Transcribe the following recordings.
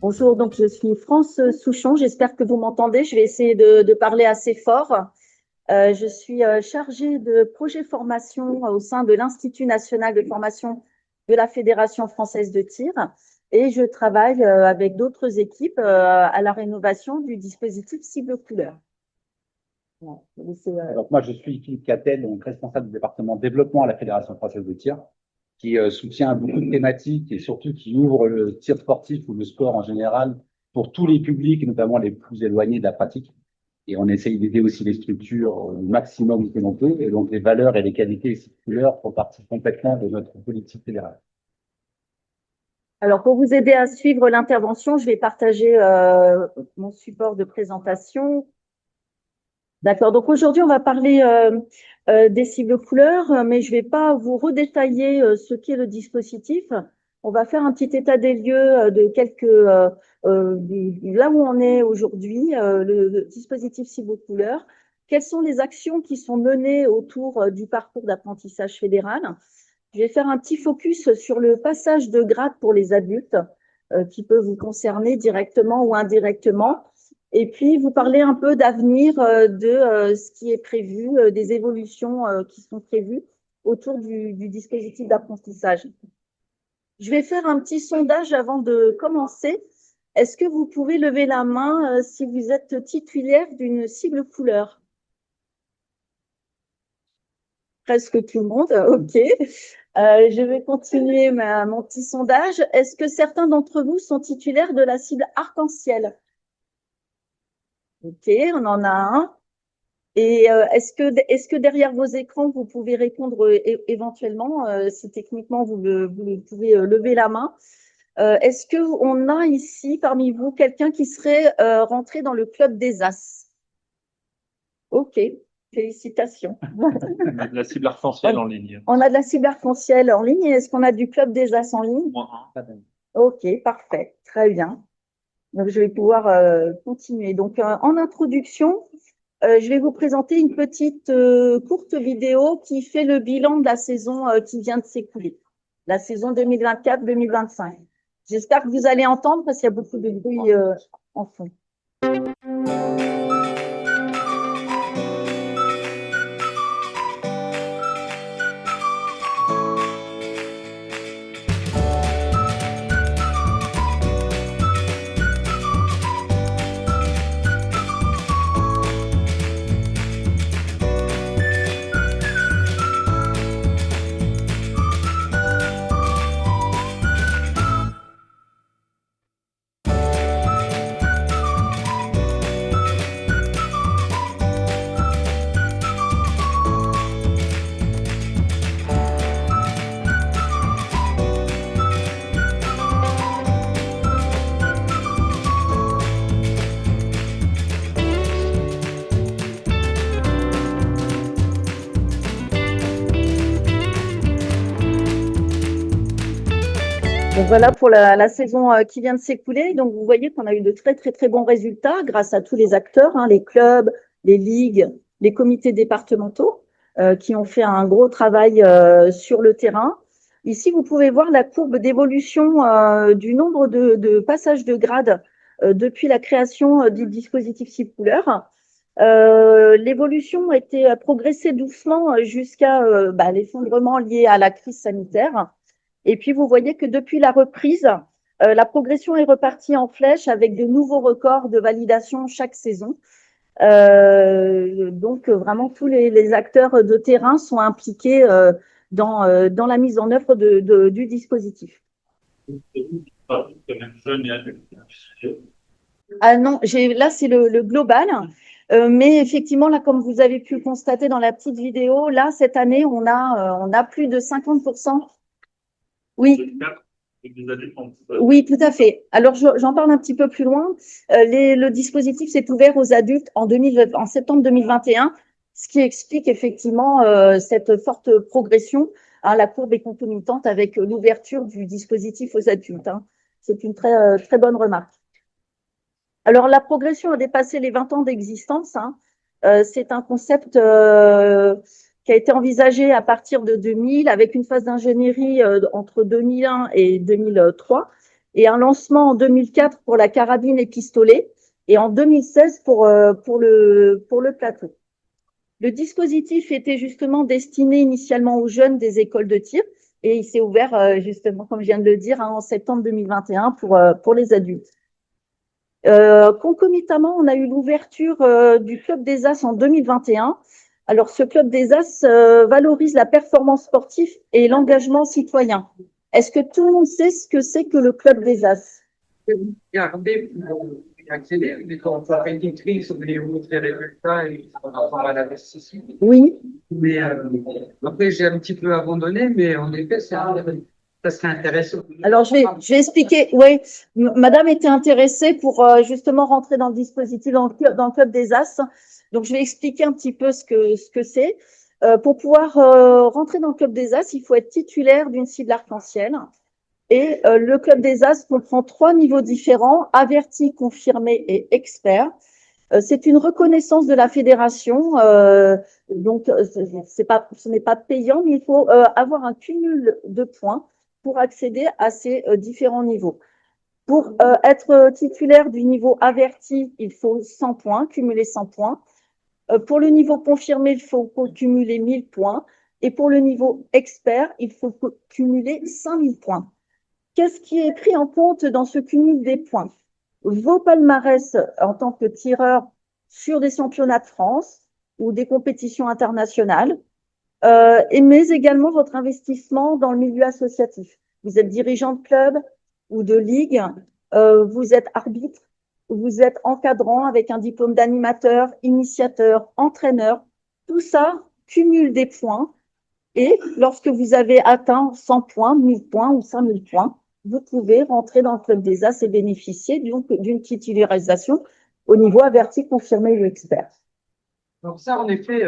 Bonjour, donc je suis France Souchon, j'espère que vous m'entendez. Je vais essayer de parler assez fort. Je suis chargée de projet formation au sein de l'Institut national de formation de la Fédération française de tir et je travaille avec d'autres équipes à la rénovation du dispositif cible couleur. Donc moi, je suis Philippe Cattel, donc responsable du département développement à la Fédération française de tir, qui soutient beaucoup de thématiques et surtout qui ouvre le tir sportif ou le sport en général pour tous les publics, et notamment les plus éloignés de la pratique. Et on essaye d'aider aussi les structures au maximum que l'on peut. Et donc les valeurs et les qualités et ces couleurs font partie complètement de notre politique fédérale. Alors, pour vous aider à suivre l'intervention, je vais partager mon support de présentation. D'accord. Donc aujourd'hui, on va parler des cibles couleurs, mais je ne vais pas vous redétailler ce qu'est le dispositif. On va faire un petit état des lieux de là où on est aujourd'hui, le dispositif cible couleurs. Quelles sont les actions qui sont menées autour du parcours d'apprentissage fédéral? Je vais faire un petit focus sur le passage de grade pour les adultes qui peut vous concerner directement ou indirectement. Et puis, vous parler un peu d'avenir de ce qui est prévu, des évolutions qui sont prévues autour du dispositif d'apprentissage. Je vais faire un petit sondage avant de commencer. Est-ce que vous pouvez lever la main si vous êtes titulaire d'une cible couleur? Presque tout le monde, ok. Je vais continuer mon petit sondage. Est-ce que certains d'entre vous sont titulaires de la cible arc-en-ciel? Ok, on en a un. Et est-ce que derrière vos écrans, vous pouvez répondre éventuellement, si techniquement vous pouvez lever la main. Est-ce qu'on a ici parmi vous quelqu'un qui serait rentré dans le club des As? Ok, félicitations. On a de la cible arc-en-ciel en ligne. On a de la cible arc-en-ciel en ligne. Est-ce qu'on a du club des As en ligne? Ok, parfait, très bien. Donc je vais pouvoir continuer. Donc en introduction, je vais vous présenter une petite courte vidéo qui fait le bilan de la saison qui vient de s'écouler, la saison 2024-2025. J'espère que vous allez entendre parce qu'il y a beaucoup de bruit en fond. Donc voilà pour la saison qui vient de s'écouler. Donc vous voyez qu'on a eu de très bons résultats grâce à tous les acteurs, les clubs, les ligues, les comités départementaux qui ont fait un gros travail sur le terrain. Ici, vous pouvez voir la courbe d'évolution du nombre de passages de grade depuis la création du dispositif cible couleur. L'évolution a été progressée doucement jusqu'à l'effondrement lié à la crise sanitaire. Et puis, vous voyez que depuis la reprise, la progression est repartie en flèche avec de nouveaux records de validation chaque saison. Donc, vraiment, tous les acteurs de terrain sont impliqués dans la mise en œuvre du dispositif. Ah non, là, c'est le global. Mais effectivement, là, comme vous avez pu le constater dans la petite vidéo, là, cette année, on a plus de 50%. Oui. Oui, tout à fait. Alors, j'en parle un petit peu plus loin. Le dispositif s'est ouvert aux adultes en septembre 2021, ce qui explique effectivement cette forte progression. La courbe est concomitante avec l'ouverture du dispositif aux adultes. C'est une très bonne remarque. Alors, la progression a dépassé les 20 ans d'existence. C'est un concept qui a été envisagé à partir de 2000 avec une phase d'ingénierie entre 2001 et 2003. et un lancement en 2004 pour la carabine et pistolet et en 2016 pour le plateau. Le dispositif était justement destiné initialement aux jeunes des écoles de tir et il s'est ouvert justement, comme je viens de le dire, en septembre 2021 pour les adultes. Concomitamment, on a eu l'ouverture du Club des As en 2021. Alors, ce Club des As valorise la performance sportive et l'engagement citoyen. Est-ce que tout le monde sait ce que c'est que le Club des As? Regardez pour y accéder, mais quand on fait une crise, on voulait montrer les résultats et on a la investissement. Oui. Mais après, j'ai un petit peu abandonné, mais en effet, ça serait intéressant. Alors, je vais expliquer. Oui, madame était intéressée pour justement rentrer dans le dispositif, dans le Club des As. Donc, je vais expliquer un petit peu ce que c'est. Pour pouvoir rentrer dans le Club des As, il faut être titulaire d'une cible arc-en-ciel. Et le Club des As comprend 3 niveaux différents, averti, confirmé et expert. C'est une reconnaissance de la fédération, donc ce n'est pas payant, mais il faut avoir un cumul de points pour accéder à ces différents niveaux. Pour être titulaire du niveau averti, il faut 100 points, cumuler 100 points. Pour le niveau confirmé, il faut cumuler 1000 points. Et pour le niveau expert, il faut cumuler 5000 points. Qu'est-ce qui est pris en compte dans ce cumul des points? Vos palmarès en tant que tireur sur des championnats de France ou des compétitions internationales, mais également votre investissement dans le milieu associatif. Vous êtes dirigeant de club ou de ligue, vous êtes arbitre, vous êtes encadrant avec un diplôme d'animateur, initiateur, entraîneur. Tout ça cumule des points et lorsque vous avez atteint 100 points, 1000 points ou 5000 points, vous pouvez rentrer dans le Club des As et bénéficier d'une titularisation au niveau averti, confirmé ou expert. Donc ça, en effet,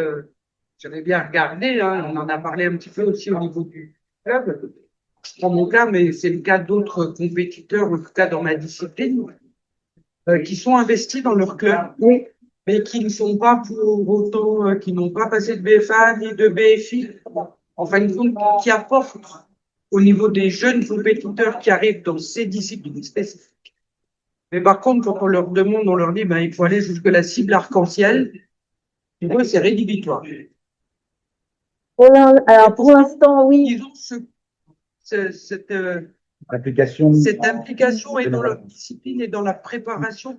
j'avais bien regardé, hein, on en a parlé un petit peu aussi au niveau du club. Je prends mon cas, mais c'est le cas d'autres compétiteurs, en tout cas dans ma discipline, qui sont investis dans leur club, oui, mais qui ne sont pas pour autant, qui n'ont pas passé de BFA ni de BFI, en fin de compte, qui apportent au niveau des jeunes compétiteurs qui arrivent dans ces disciplines spécifiques. Mais par contre, quand on leur demande, on leur dit, ben, il faut aller jusque la cible arc-en-ciel. Pour eux, c'est rédhibitoire. Alors, pour l'instant, oui. Ils ont cette Application. implication et dans leur discipline et dans la préparation.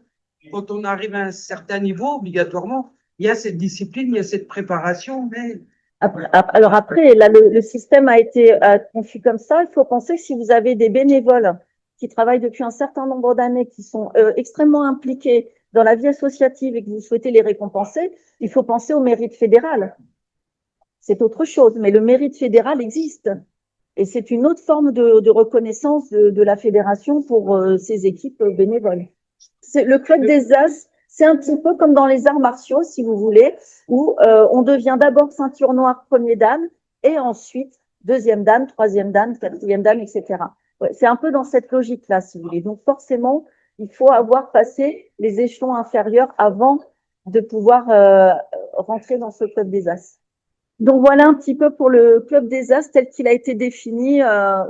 Quand on arrive à un certain niveau, obligatoirement, il y a cette discipline, il y a cette préparation, mais Alors après, là, le système a été conçu comme ça. Il faut penser que si vous avez des bénévoles qui travaillent depuis un certain nombre d'années, qui sont extrêmement impliqués dans la vie associative et que vous souhaitez les récompenser, il faut penser au mérite fédéral. C'est autre chose, mais le mérite fédéral existe. Et c'est une autre forme de reconnaissance de la fédération pour ces équipes bénévoles. Le Club des As, c'est un petit peu comme dans les arts martiaux, si vous voulez, où on devient d'abord ceinture noire, premier dan, et ensuite deuxième dan, troisième dan, quatrième dan, etc. Ouais, c'est un peu dans cette logique-là, si vous voulez. Donc forcément, il faut avoir passé les échelons inférieurs avant de pouvoir rentrer dans ce Club des As. Donc voilà un petit peu pour le Club des As tel qu'il a été défini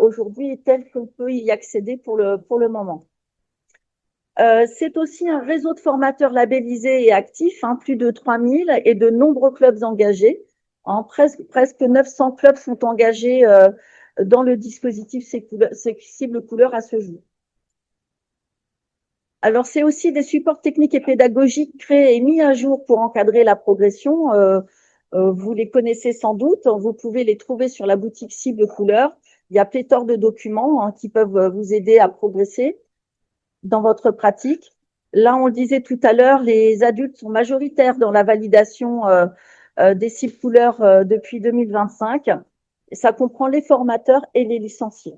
aujourd'hui et tel qu'on peut y accéder pour le moment. C'est aussi un réseau de formateurs labellisés et actifs, plus de 3000 et de nombreux clubs engagés. Presque 900 clubs sont engagés dans le dispositif cible couleur à ce jour. Alors, c'est aussi des supports techniques et pédagogiques créés et mis à jour pour encadrer la progression. Vous les connaissez sans doute, vous pouvez les trouver sur la boutique cible couleur. Il y a pléthore de documents qui peuvent vous aider à progresser dans votre pratique. Là, on le disait tout à l'heure, les adultes sont majoritaires dans la validation des cibles couleurs depuis 2025. Ça comprend les formateurs et les licenciés,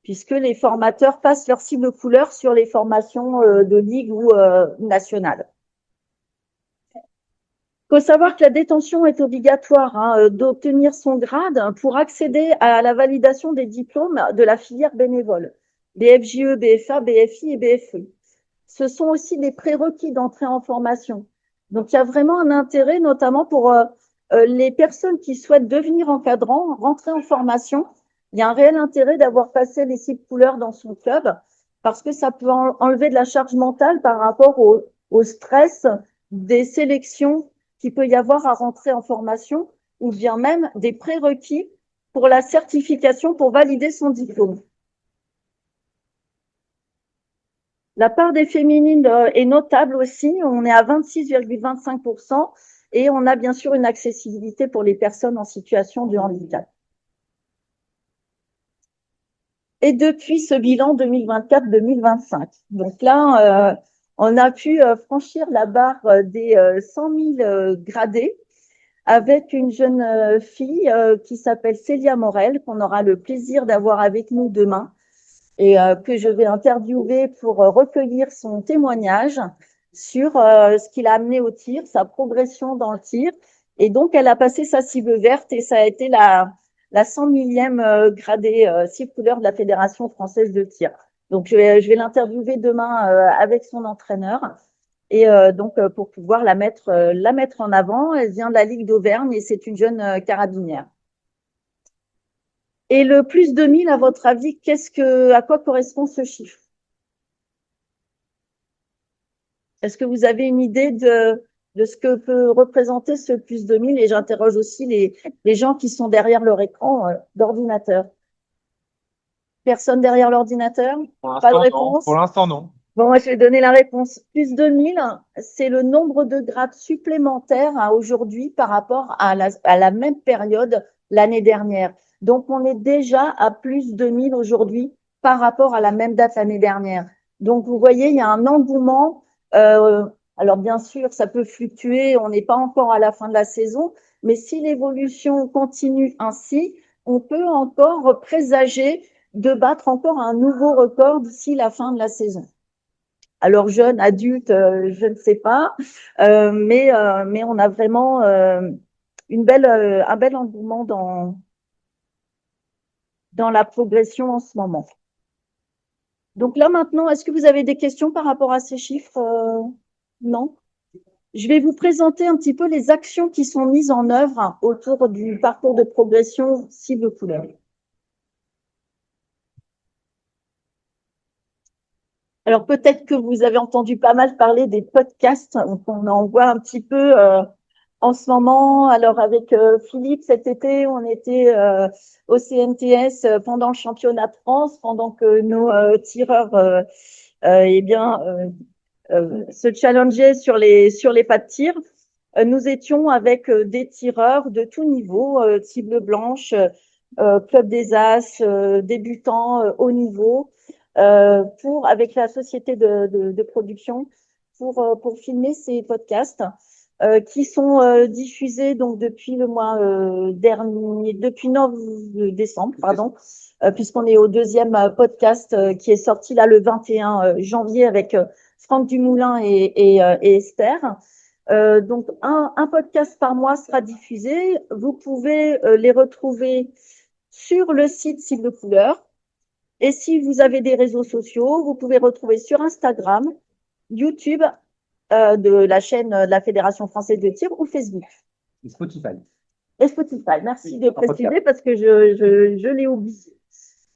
puisque les formateurs passent leur cible couleur sur les formations de ligue ou nationale. Il faut savoir que la détention est obligatoire d'obtenir son grade pour accéder à la validation des diplômes de la filière bénévole, BFJE, BFA, BFI et BFE. Ce sont aussi des prérequis d'entrée en formation. Donc, il y a vraiment un intérêt, notamment pour les personnes qui souhaitent devenir encadrants, rentrer en formation. Il y a un réel intérêt d'avoir passé les cibles couleurs dans son club parce que ça peut enlever de la charge mentale par rapport au stress des sélections qu'il peut y avoir à rentrer en formation ou bien même des prérequis pour la certification pour valider son diplôme. La part des féminines est notable aussi, on est à 26,25% et on a bien sûr une accessibilité pour les personnes en situation de handicap. Et depuis ce bilan 2024-2025, donc là, on a pu franchir la barre des 100 000 gradés avec une jeune fille qui s'appelle Célia Morel, qu'on aura le plaisir d'avoir avec nous demain et que je vais interviewer pour recueillir son témoignage sur ce qu'il a amené au tir, sa progression dans le tir. Et donc, elle a passé sa cible verte et ça a été la 100 millième gradée cible couleur de la Fédération française de tir. Donc, je vais l'interviewer demain avec son entraîneur. Et donc, pour pouvoir la mettre en avant, elle vient de la Ligue d'Auvergne et c'est une jeune carabinière. Et le plus 2000, à votre avis, à quoi correspond ce chiffre? Est-ce que vous avez une idée de ce que peut représenter ce plus 2000? Et j'interroge aussi les gens qui sont derrière leur écran d'ordinateur. Personne derrière l'ordinateur? Pas de réponse? Pour l'instant, non. Bon, moi, je vais donner la réponse. Plus 2000, c'est le nombre de grades supplémentaires à aujourd'hui par rapport à la même période l'année dernière. Donc, on est déjà à plus 2000 aujourd'hui par rapport à la même date l'année dernière. Donc, vous voyez, il y a un engouement. Alors, bien sûr, ça peut fluctuer. On n'est pas encore à la fin de la saison. Mais si l'évolution continue ainsi, on peut encore présager de battre encore un nouveau record d'ici la fin de la saison. Alors jeune, adulte, je ne sais pas, mais on a vraiment un bel engouement dans la progression en ce moment. Donc là maintenant, est-ce que vous avez des questions par rapport à ces chiffres? Non? Je vais vous présenter un petit peu les actions qui sont mises en œuvre autour du parcours de progression cible couleur. Alors peut-être que vous avez entendu pas mal parler des podcasts, on en voit un petit peu en ce moment. Alors avec Philippe, cet été, on était au CNTS pendant le championnat de France, pendant que nos tireurs se challengeaient sur les pas de tir. Nous étions avec des tireurs de tout niveau, cible blanche, club des As, débutants, haut niveau. Avec la société de production pour filmer ces podcasts qui sont diffusés donc depuis le mois dernier, depuis 9 décembre, pardon, puisqu'on est au deuxième podcast qui est sorti là le 21 janvier avec Franck Dumoulin et Esther. Donc un podcast par mois sera diffusé. Vous pouvez les retrouver sur le site Cible Couleur. Et si vous avez des réseaux sociaux, vous pouvez retrouver sur Instagram, YouTube de la chaîne de la Fédération française de tir ou Facebook. Et Spotify. Et Spotify, merci de préciser parce que je l'ai oublié.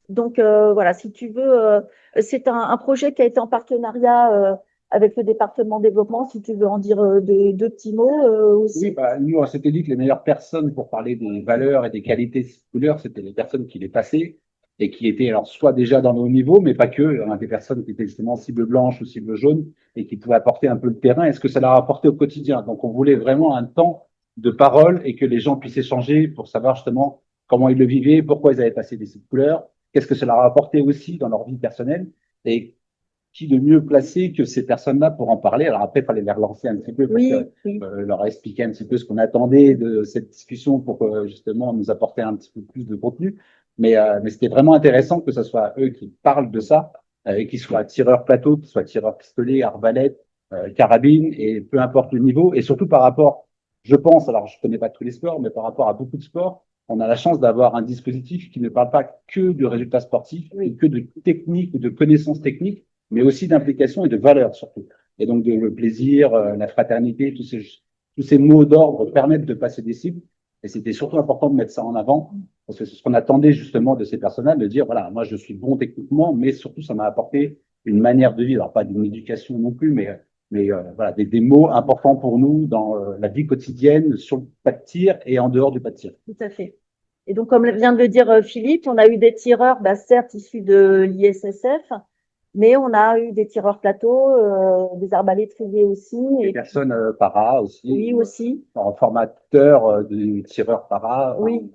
Donc voilà, si tu veux, c'est un projet qui a été en partenariat avec le département développement, si tu veux en dire deux petits mots aussi. Oui, bah, nous, on s'était dit que les meilleures personnes pour parler des valeurs et des qualités de ces couleurs, c'était les personnes qui les passaient et qui étaient alors soit déjà dans nos niveaux, mais pas que. On a des personnes qui étaient justement cible blanche ou cible jaune et qui pouvaient apporter un peu le terrain et ce que ça leur apportait au quotidien. Donc, on voulait vraiment un temps de parole et que les gens puissent échanger pour savoir justement comment ils le vivaient, pourquoi ils avaient passé des cibles couleurs, qu'est-ce que ça leur a apporté aussi dans leur vie personnelle et qui de mieux placé que ces personnes-là pour en parler. Alors après, il fallait les relancer un petit peu pour leur expliquer un petit peu ce qu'on attendait de cette discussion pour justement nous apporter un petit peu plus de contenu. Mais c'était vraiment intéressant que ce soit eux qui parlent de ça, et qu'ils soient tireurs plateau, qu'ils soient tireurs pistolet, arbalète, carabine, et peu importe le niveau. Et surtout par rapport, je pense, alors je connais pas tous les sports, mais par rapport à beaucoup de sports, on a la chance d'avoir un dispositif qui ne parle pas que de résultats sportifs, et que de techniques ou de connaissances techniques, mais aussi d'implication et de valeur surtout. Et donc le plaisir, la fraternité, tous ces mots d'ordre permettent de passer des cibles. Et c'était surtout important de mettre ça en avant, parce que c'est ce qu'on attendait justement de ces personnes-là, de dire, voilà, moi je suis bon techniquement, mais surtout ça m'a apporté une manière de vivre, alors pas d'une éducation non plus, mais voilà, des mots importants pour nous dans la vie quotidienne sur le pas de tir et en dehors du pas de tir. Tout à fait. Et donc, comme vient de le dire Philippe, on a eu des tireurs, certes issus de l'ISSF, mais on a eu des tireurs plateaux, des arbalétriers aussi. Des personnes para aussi. Oui, aussi. Formateurs de tireurs para. Oui.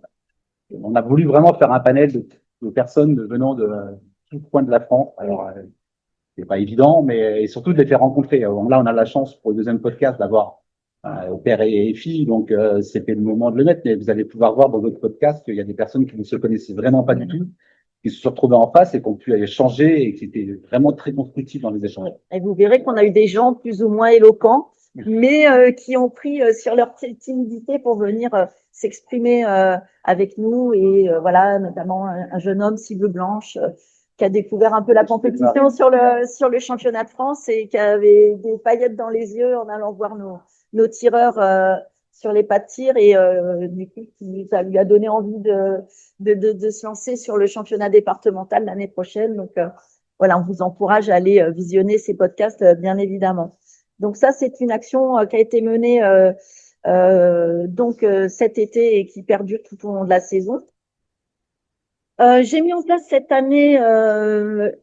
On a voulu vraiment faire un panel de personnes venant de tout coin de la France. Alors, c'est pas évident, mais et surtout de les faire rencontrer. Là, on a la chance pour le deuxième podcast d'avoir père et fille, donc c'était le moment de le mettre. Mais vous allez pouvoir voir dans d'autres podcasts qu'il y a des personnes qui ne se connaissaient vraiment pas du tout, qui se sont retrouvées en face et qui ont pu échanger et qui étaient vraiment très constructifs dans les échanges. Et vous verrez qu'on a eu des gens plus ou moins éloquents, mais qui ont pris sur leur timidité pour venir s'exprimer avec nous. Et voilà, notamment un jeune homme cible blanche qui a découvert un peu la compétition sur le championnat de France et qui avait des paillettes dans les yeux en allant voir nos tireurs sur les pas de tir et du coup ça lui a donné envie de se lancer sur le championnat départemental l'année prochaine. Donc voilà, on vous encourage à aller visionner ces podcasts bien évidemment. Donc ça c'est une action qui a été menée cet été et qui perdure tout au long de la saison. J'ai mis en place cette année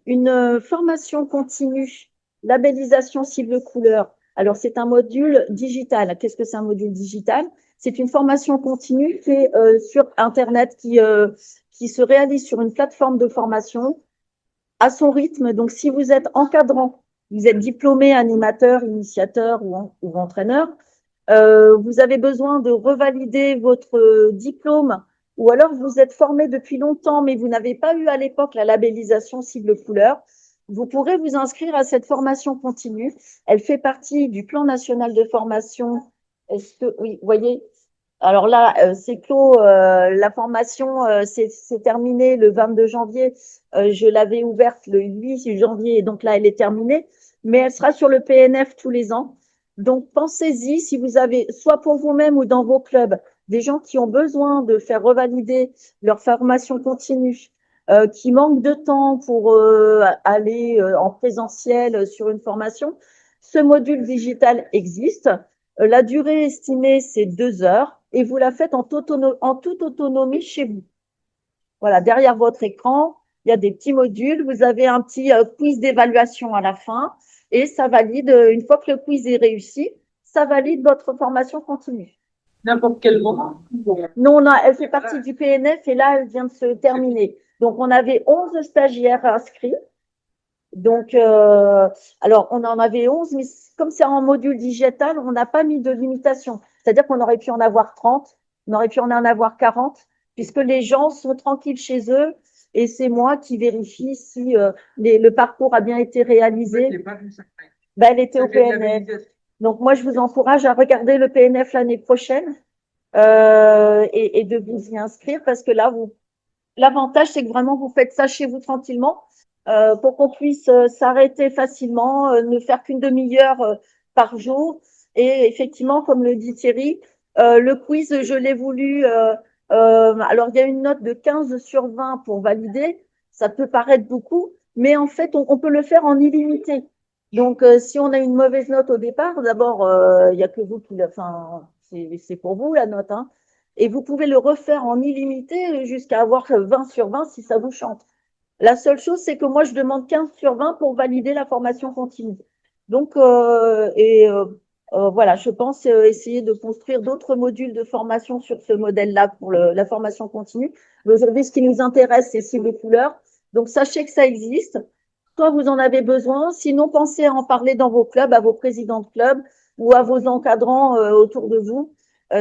une formation continue, labellisation cible couleur. Alors, c'est un module digital. Qu'est-ce que c'est un module digital? C'est une formation continue faite sur Internet qui se réalise sur une plateforme de formation à son rythme. Donc, si vous êtes encadrant, vous êtes diplômé, animateur, initiateur ou entraîneur, vous avez besoin de revalider votre diplôme ou alors vous êtes formé depuis longtemps, mais vous n'avez pas eu à l'époque la labellisation cible couleur, vous pourrez vous inscrire à cette formation continue. Elle fait partie du plan national de formation. Est-ce que, oui, vous voyez, alors là, c'est clos, la formation, c'est terminé le 22 janvier. Je l'avais ouverte le 8 janvier, et donc là, elle est terminée. Mais elle sera sur le PNF tous les ans. Donc, pensez-y, si vous avez, soit pour vous-même ou dans vos clubs, des gens qui ont besoin de faire revalider leur formation continue, qui manquent de temps pour aller en présentiel sur une formation, ce module digital existe. La durée estimée, c'est 2 heures et vous la faites en toute autonomie chez vous. Voilà, derrière votre écran, il y a des petits modules. Vous avez un petit quiz d'évaluation à la fin et ça valide, une fois que le quiz est réussi, ça valide votre formation continue. N'importe quel moment? Non, elle fait partie du PNF et là, elle vient de se terminer. Donc, on avait 11 stagiaires inscrits. Donc, alors, on en avait 11, mais comme c'est en module digital, on n'a pas mis de limitation. C'est-à-dire qu'on aurait pu en avoir 30, on aurait pu en avoir 40, puisque les gens sont tranquilles chez eux et c'est moi qui vérifie si le parcours a bien été réalisé. Elle était au PNF. Donc, moi, je vous encourage à regarder le PNF l'année prochaine et de vous y inscrire parce que là, l'avantage, c'est que vraiment, vous faites ça chez vous tranquillement pour qu'on puisse s'arrêter facilement, ne faire qu'une demi-heure par jour. Et effectivement, comme le dit Thierry, le quiz, je l'ai voulu. Alors, il y a une note de 15 sur 20 pour valider. Ça peut paraître beaucoup, mais en fait, on peut le faire en illimité. Donc, si on a une mauvaise note au départ, d'abord, il y a que vous qui c'est pour vous la note, hein. Et vous pouvez le refaire en illimité jusqu'à avoir 20 sur 20 si ça vous chante. La seule chose, c'est que moi, je demande 15 sur 20 pour valider la formation continue. Donc, voilà, je pense essayer de construire d'autres modules de formation sur ce modèle-là pour la formation continue. Mais aujourd'hui, ce qui nous intéresse, c'est cible couleur. Donc, sachez que ça existe. Soit vous en avez besoin, sinon pensez à en parler dans vos clubs, à vos présidents de clubs ou à vos encadrants autour de vous.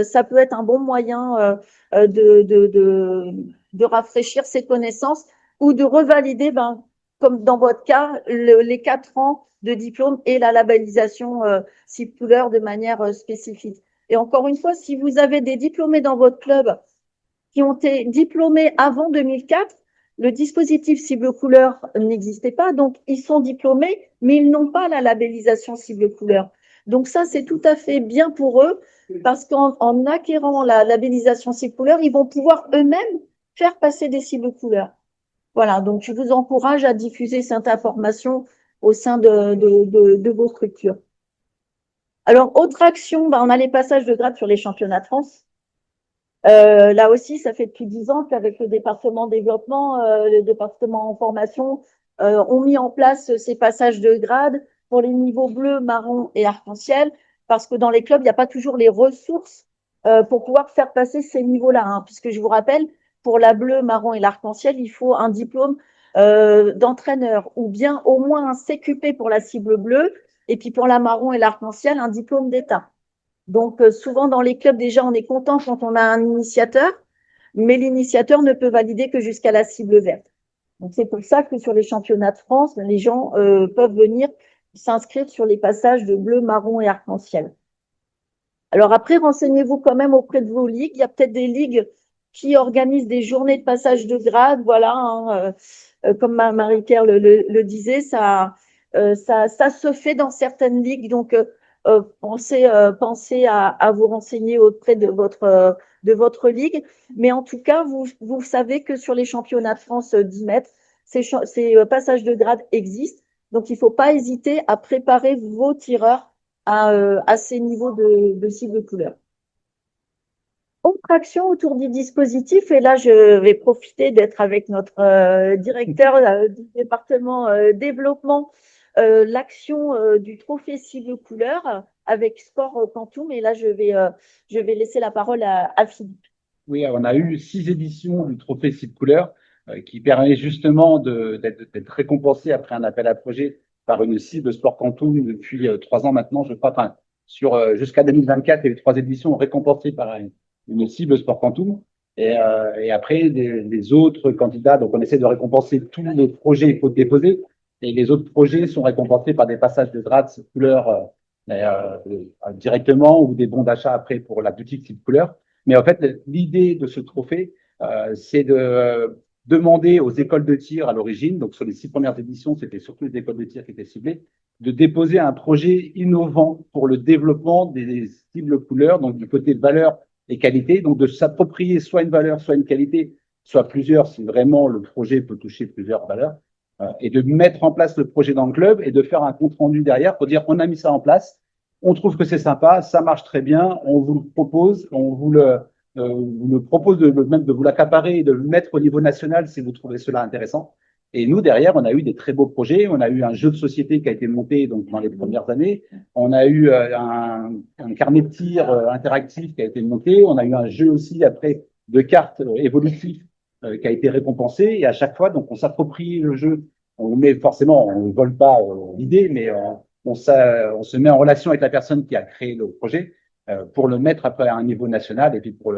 Ça peut être un bon moyen de rafraîchir ses connaissances ou de revalider, comme dans votre cas, les 4 ans de diplôme et la labellisation cible couleur de manière spécifique. Et encore une fois, si vous avez des diplômés dans votre club qui ont été diplômés avant 2004, le dispositif cible couleur n'existait pas, donc ils sont diplômés, mais ils n'ont pas la labellisation cible couleur. Donc ça, c'est tout à fait bien pour eux, parce qu'en acquérant la labellisation cible couleur, ils vont pouvoir eux-mêmes faire passer des cibles couleurs. Voilà, donc je vous encourage à diffuser cette information au sein de vos structures. Alors, autre action, on a les passages de grade sur les championnats de France. Là aussi, ça fait depuis 10 ans qu'avec le département développement, le département en formation, ont mis en place ces passages de grade pour les niveaux bleu, marron et arc-en-ciel, parce que dans les clubs, il n'y a pas toujours les ressources pour pouvoir faire passer ces niveaux-là, hein, puisque je vous rappelle, pour la bleu, marron et l'arc-en-ciel, il faut un diplôme d'entraîneur ou bien au moins un CQP pour la cible bleue, et puis pour la marron et l'arc-en-ciel, un diplôme d'État. Donc, souvent dans les clubs, déjà, on est content quand on a un initiateur, mais l'initiateur ne peut valider que jusqu'à la cible verte. Donc, c'est pour ça que sur les championnats de France, les gens peuvent venir s'inscrire sur les passages de bleu, marron et arc-en-ciel. Alors après, renseignez-vous quand même auprès de vos ligues. Il y a peut-être des ligues qui organisent des journées de passage de grade. Voilà, hein, comme Marie-Pierre le disait, ça se fait dans certaines ligues. Donc, pensez à vous renseigner auprès de votre ligue. Mais en tout cas, vous savez que sur les championnats de France 10 mètres, ces passages de grade existent. Donc, il ne faut pas hésiter à préparer vos tireurs à ces niveaux de cible couleur. Autre action autour du dispositif, et là je vais profiter d'être avec notre directeur du département développement, l'action du trophée cible couleur avec Sport Quantum, et là je vais laisser la parole à Philippe. Oui, on a eu 6 éditions du trophée cible couleur qui permet justement d'être récompensé après un appel à projet par une cible Sport Quantum depuis 3 ans maintenant, je crois. Enfin, jusqu'à 2024, il y a eu 3 éditions récompensées par une cible Sport Quantum. Et après, les autres candidats, donc on essaie de récompenser tous les projets qu'il faut déposer. Et les autres projets sont récompensés par des passages de grade cible couleur directement ou des bons d'achat après pour la boutique cible couleur. Mais en fait, l'idée de ce trophée, c'est de demander aux écoles de tir à l'origine, donc sur les 6 premières éditions, c'était surtout les écoles de tir qui étaient ciblées, de déposer un projet innovant pour le développement des cibles couleurs, donc du côté valeur et qualité, donc de s'approprier soit une valeur, soit une qualité, soit plusieurs, si vraiment le projet peut toucher plusieurs valeurs, et de mettre en place le projet dans le club et de faire un compte rendu derrière pour dire on a mis ça en place, on trouve que c'est sympa, ça marche très bien, on vous le propose, on vous le propose même de vous l'accaparer et de le mettre au niveau national si vous trouvez cela intéressant. Et nous, derrière, on a eu des très beaux projets. On a eu un jeu de société qui a été monté donc dans les premières années. On a eu un carnet de tir interactif qui a été monté. On a eu un jeu aussi après de cartes évolutif qui a été récompensé. Et à chaque fois, donc, on s'approprie le jeu. On met forcément, on ne vole pas l'idée, mais on se met en relation avec la personne qui a créé le projet pour le mettre après à un niveau national et puis pour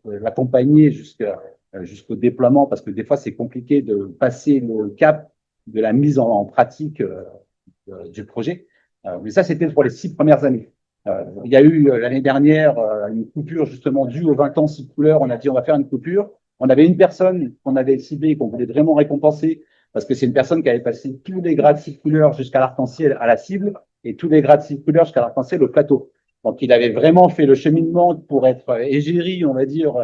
l'accompagner jusqu'au déploiement, parce que des fois, c'est compliqué de passer le cap de la mise en pratique du projet. Mais ça, c'était pour les 6 premières années. Il y a eu l'année dernière une coupure justement due aux 20 ans cible couleur. On a dit on va faire une coupure. On avait une personne qu'on avait ciblée, qu'on voulait vraiment récompenser, parce que c'est une personne qui avait passé tous les grades cible couleur jusqu'à l'arc-en-ciel à la cible et tous les grades cible couleur jusqu'à l'arc-en-ciel au plateau. Donc, il avait vraiment fait le cheminement pour être égérie, on va dire,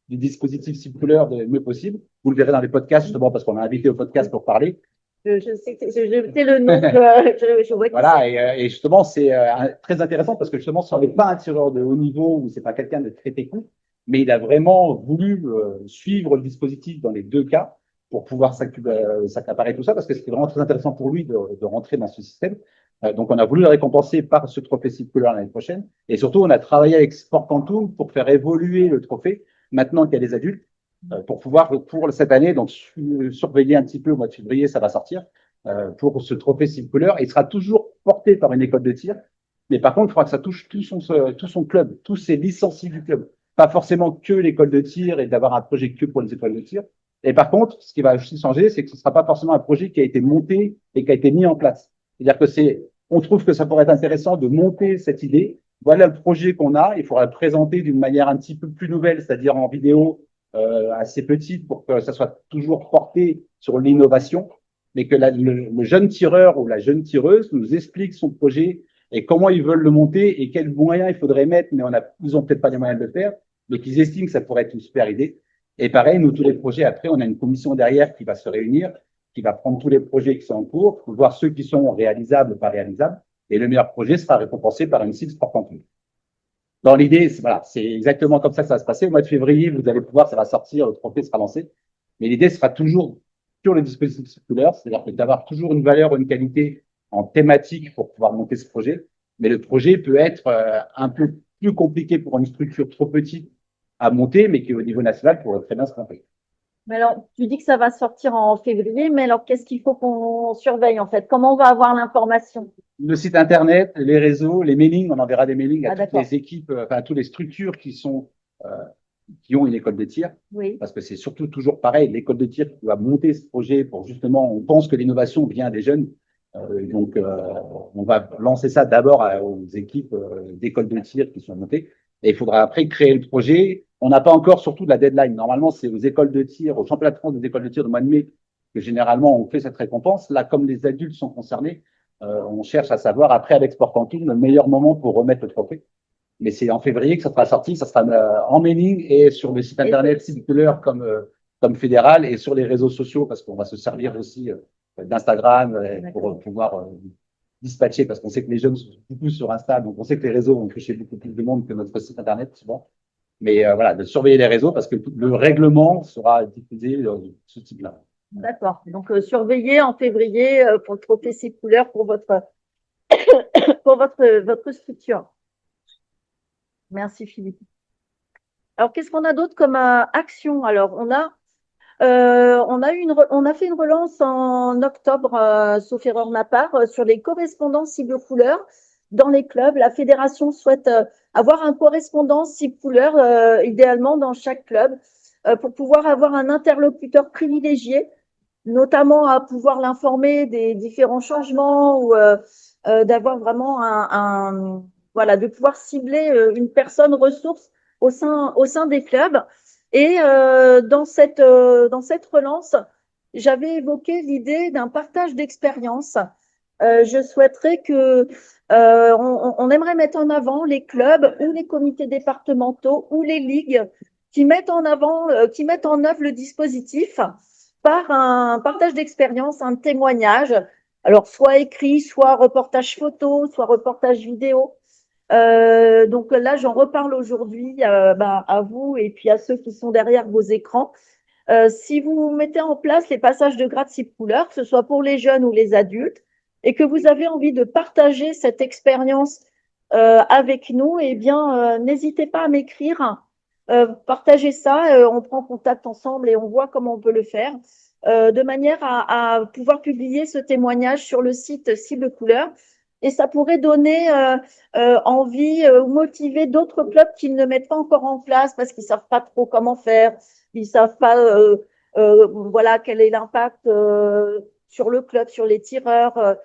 du dispositif cible couleur le mieux possible. Vous le verrez dans les podcasts, justement, parce qu'on a invité au podcast pour parler. Je sais que j'ai le nom. Je vois voilà, et justement, c'est très intéressant parce que justement, ce n'est pas un tireur de haut niveau ou c'est pas quelqu'un de très technique, mais il a vraiment voulu suivre le dispositif dans les 2 cas pour pouvoir s'accaparer tout ça, parce que c'était vraiment très intéressant pour lui de rentrer dans ce système. Donc, on a voulu le récompenser par ce trophée cible couleur l'année prochaine. Et surtout, on a travaillé avec Sport Quantum pour faire évoluer le trophée maintenant qu'il y a des adultes, pour pouvoir, pour cette année, donc surveiller un petit peu au mois de février, ça va sortir, pour ce trophée cible couleur. Il sera toujours porté par une école de tir. Mais par contre, il faudra que ça touche tout son club, tous ses licenciés du club. Pas forcément que l'école de tir et d'avoir un projet que pour les écoles de tir. Et par contre, ce qui va aussi changer, c'est que ce ne sera pas forcément un projet qui a été monté et qui a été mis en place. C'est-à-dire que on trouve que ça pourrait être intéressant de monter cette idée. Voilà le projet qu'on a. Il faudra le présenter d'une manière un petit peu plus nouvelle, c'est-à-dire en vidéo assez petite pour que ça soit toujours porté sur l'innovation, mais que le jeune tireur ou la jeune tireuse nous explique son projet et comment ils veulent le monter et quels moyens il faudrait mettre, mais ils ont peut-être pas les moyens de le faire, mais qu'ils estiment que ça pourrait être une super idée. Et pareil, nous, tous les projets, après, on a une commission derrière qui va se réunir, qui va prendre tous les projets qui sont en cours, voir ceux qui sont réalisables ou pas réalisables, et le meilleur projet sera récompensé par une cible Sport Campus. Dans l'idée, voilà, c'est exactement comme ça que ça va se passer. Au mois de février, vous allez pouvoir, ça va sortir, le trophée sera lancé. Mais l'idée sera toujours sur le dispositif circulaire, c'est-à-dire d'avoir toujours une valeur ou une qualité en thématique pour pouvoir monter ce projet. Mais le projet peut être un peu plus compliqué pour une structure trop petite à monter, mais qui au niveau national pourrait très bien se monter. Mais alors, tu dis que ça va sortir en février, mais alors qu'est-ce qu'il faut qu'on surveille en fait? Comment on va avoir l'information? Le site internet, les réseaux, les mailings, on enverra des mailings à toutes d'accord. les équipes, enfin à toutes les structures qui ont une école de tir. Oui. Parce que c'est surtout toujours pareil, l'école de tir qui va monter ce projet pour justement, on pense que l'innovation vient des jeunes. On va lancer ça d'abord aux équipes d'écoles de tir qui sont montées. Et il faudra après créer le projet. On n'a pas encore surtout de la deadline. Normalement, c'est aux écoles de tir, au championnat de France des écoles de tir du mois de mai, que généralement on fait cette récompense. Là, comme les adultes sont concernés, on cherche à savoir après avec Sport Camping le meilleur moment pour remettre le trophée. Mais c'est en février que ça sera sorti, ça sera en mailing et sur le site internet circulaire comme fédéral et sur les réseaux sociaux parce qu'on va se servir aussi d'Instagram pour pouvoir dispatcher parce qu'on sait que les jeunes sont beaucoup sur Insta, donc on sait que les réseaux vont toucher beaucoup plus de monde que notre site internet souvent. Mais voilà, de surveiller les réseaux parce que le règlement sera diffusé de ce type-là. D'accord. Donc surveillez en février pour le trophée ces couleurs pour votre votre structure. Merci Philippe. Alors qu'est-ce qu'on a d'autre comme action? Alors on a fait une relance en octobre, sauf erreur de ma part, sur les correspondants cible couleurs dans les clubs. La fédération souhaite avoir un correspondant cible couleur, idéalement dans chaque club, pour pouvoir avoir un interlocuteur privilégié, notamment à pouvoir l'informer des différents changements ou d'avoir vraiment voilà, de pouvoir cibler une personne ressource au sein des clubs. Et dans cette relance, j'avais évoqué l'idée d'un partage d'expérience. Je souhaiterais que on aimerait mettre en avant les clubs ou les comités départementaux ou les ligues qui mettent en avant, qui mettent en œuvre le dispositif par un partage d'expérience, un témoignage. Alors soit écrit, soit reportage photo, soit reportage vidéo. Donc là, j'en reparle aujourd'hui à vous et puis à ceux qui sont derrière vos écrans. Si vous mettez en place les passages de grade cible couleur, que ce soit pour les jeunes ou les adultes, et que vous avez envie de partager cette expérience avec nous, eh bien, n'hésitez pas à m'écrire. Partagez ça, on prend contact ensemble et on voit comment on peut le faire, de manière à pouvoir publier ce témoignage sur le site Cible Couleur. Et ça pourrait donner envie ou motiver d'autres clubs qui ne mettent pas encore en place parce qu'ils savent pas trop comment faire, ils savent pas voilà quel est l'impact sur le club, sur les tireurs,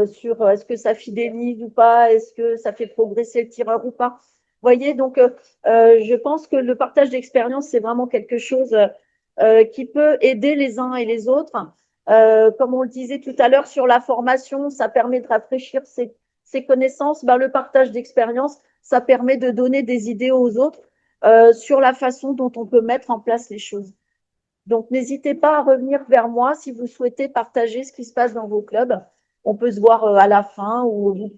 sur est-ce que ça fidélise ou pas, est-ce que ça fait progresser le tireur ou pas. Vous voyez, donc je pense que le partage d'expérience c'est vraiment quelque chose qui peut aider les uns et les autres. Comme on le disait tout à l'heure sur la formation, ça permet de rafraîchir ses connaissances. Le partage d'expérience, ça permet de donner des idées aux autres sur la façon dont on peut mettre en place les choses. Donc, n'hésitez pas à revenir vers moi si vous souhaitez partager ce qui se passe dans vos clubs. On peut se voir à la fin ou vous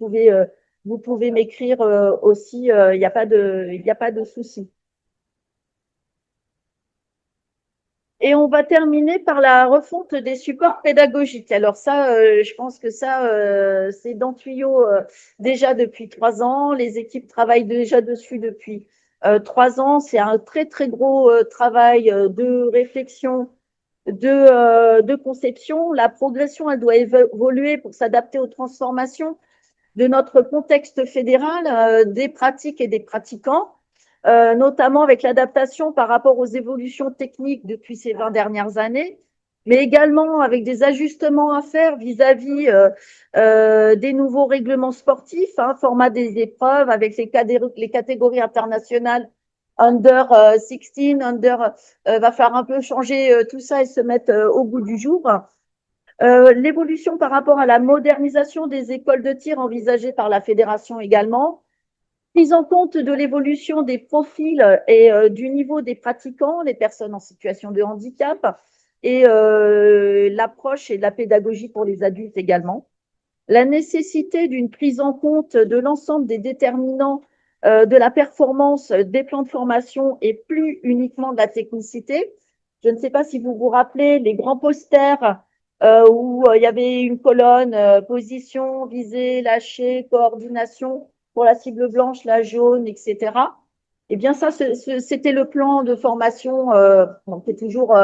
pouvez m'écrire aussi. Il n'y a pas de souci. Et on va terminer par la refonte des supports pédagogiques. Alors ça, je pense que ça, c'est dans le tuyau déjà depuis 3 ans. Les équipes travaillent déjà dessus depuis 3 ans. C'est un très, très gros travail de réflexion, de conception. La progression, elle doit évoluer pour s'adapter aux transformations de notre contexte fédéral, des pratiques et des pratiquants. Notamment avec l'adaptation par rapport aux évolutions techniques depuis ces 20 dernières années, mais également avec des ajustements à faire vis-à-vis des nouveaux règlements sportifs, format des épreuves avec les catégories internationales under 16, va falloir un peu changer tout ça et se mettre au goût du jour. L'évolution par rapport à la modernisation des écoles de tir envisagée par la fédération également. Prise en compte de l'évolution des profils et du niveau des pratiquants, les personnes en situation de handicap, et l'approche et la pédagogie pour les adultes également. La nécessité d'une prise en compte de l'ensemble des déterminants de la performance des plans de formation et plus uniquement de la technicité. Je ne sais pas si vous vous rappelez les grands posters où il y avait une colonne position, visée, lâcher, coordination pour la cible blanche, la jaune, etc. Eh bien, ça, c'était le plan de formation qui est toujours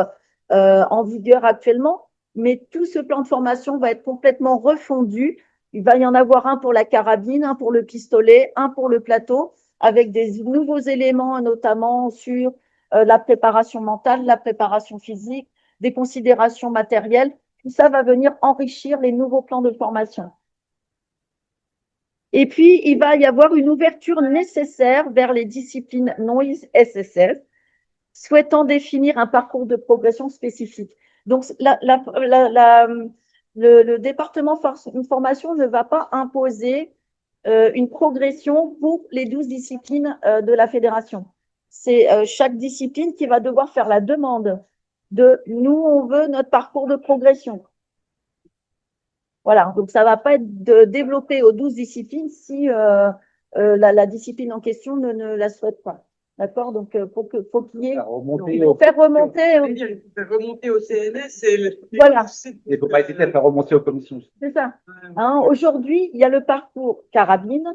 en vigueur actuellement. Mais tout ce plan de formation va être complètement refondu. Il va y en avoir un pour la carabine, un pour le pistolet, un pour le plateau, avec des nouveaux éléments, notamment sur la préparation mentale, la préparation physique, des considérations matérielles. Tout ça va venir enrichir les nouveaux plans de formation. Et puis, il va y avoir une ouverture nécessaire vers les disciplines non SSF, souhaitant définir un parcours de progression spécifique. Donc, le département formation ne va pas imposer une progression pour les 12 disciplines de la fédération. C'est chaque discipline qui va devoir faire la demande de nous, on veut notre parcours de progression. Voilà, donc ça va pas être développé aux 12 disciplines si la discipline en question ne la souhaite pas. D'accord? Donc, faut qu'il y ait. Faire remonter Il faut faire remonter. Faire remonter au CNS et Voilà. Il ne faut pas hésiter à faire remonter aux commissions. C'est ça. Hein, aujourd'hui, il y a le parcours carabine,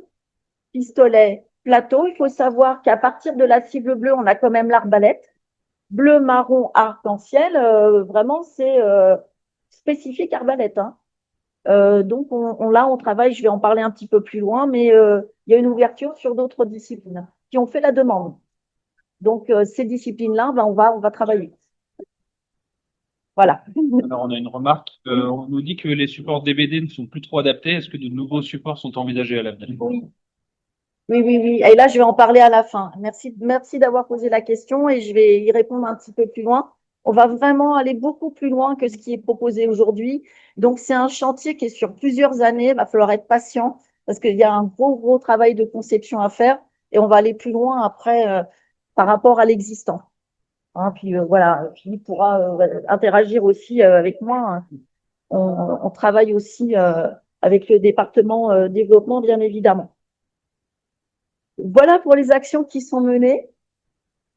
pistolet, plateau. Il faut savoir qu'à partir de la cible bleue, on a quand même l'arbalète. Bleu, marron, arc-en-ciel. Vraiment, c'est spécifique arbalète. Hein. Donc, là, on travaille, je vais en parler un petit peu plus loin, mais il y a une ouverture sur d'autres disciplines qui ont fait la demande. Donc, ces disciplines-là, ben, on va travailler. Voilà. Alors, on a une remarque. On nous dit que les supports DBD ne sont plus trop adaptés. Est-ce que de nouveaux supports sont envisagés à l'avenir? Oui. Oui. Et là, je vais en parler à la fin. Merci d'avoir posé la question et je vais y répondre un petit peu plus loin. On va vraiment aller beaucoup plus loin que ce qui est proposé aujourd'hui. Donc, c'est un chantier qui est sur plusieurs années. Il va falloir être patient parce qu'il y a un gros travail de conception à faire et on va aller plus loin après par rapport à l'existant. Hein, puis voilà, Philippe pourra interagir aussi avec moi. On travaille aussi avec le département développement, bien évidemment. Voilà pour les actions qui sont menées.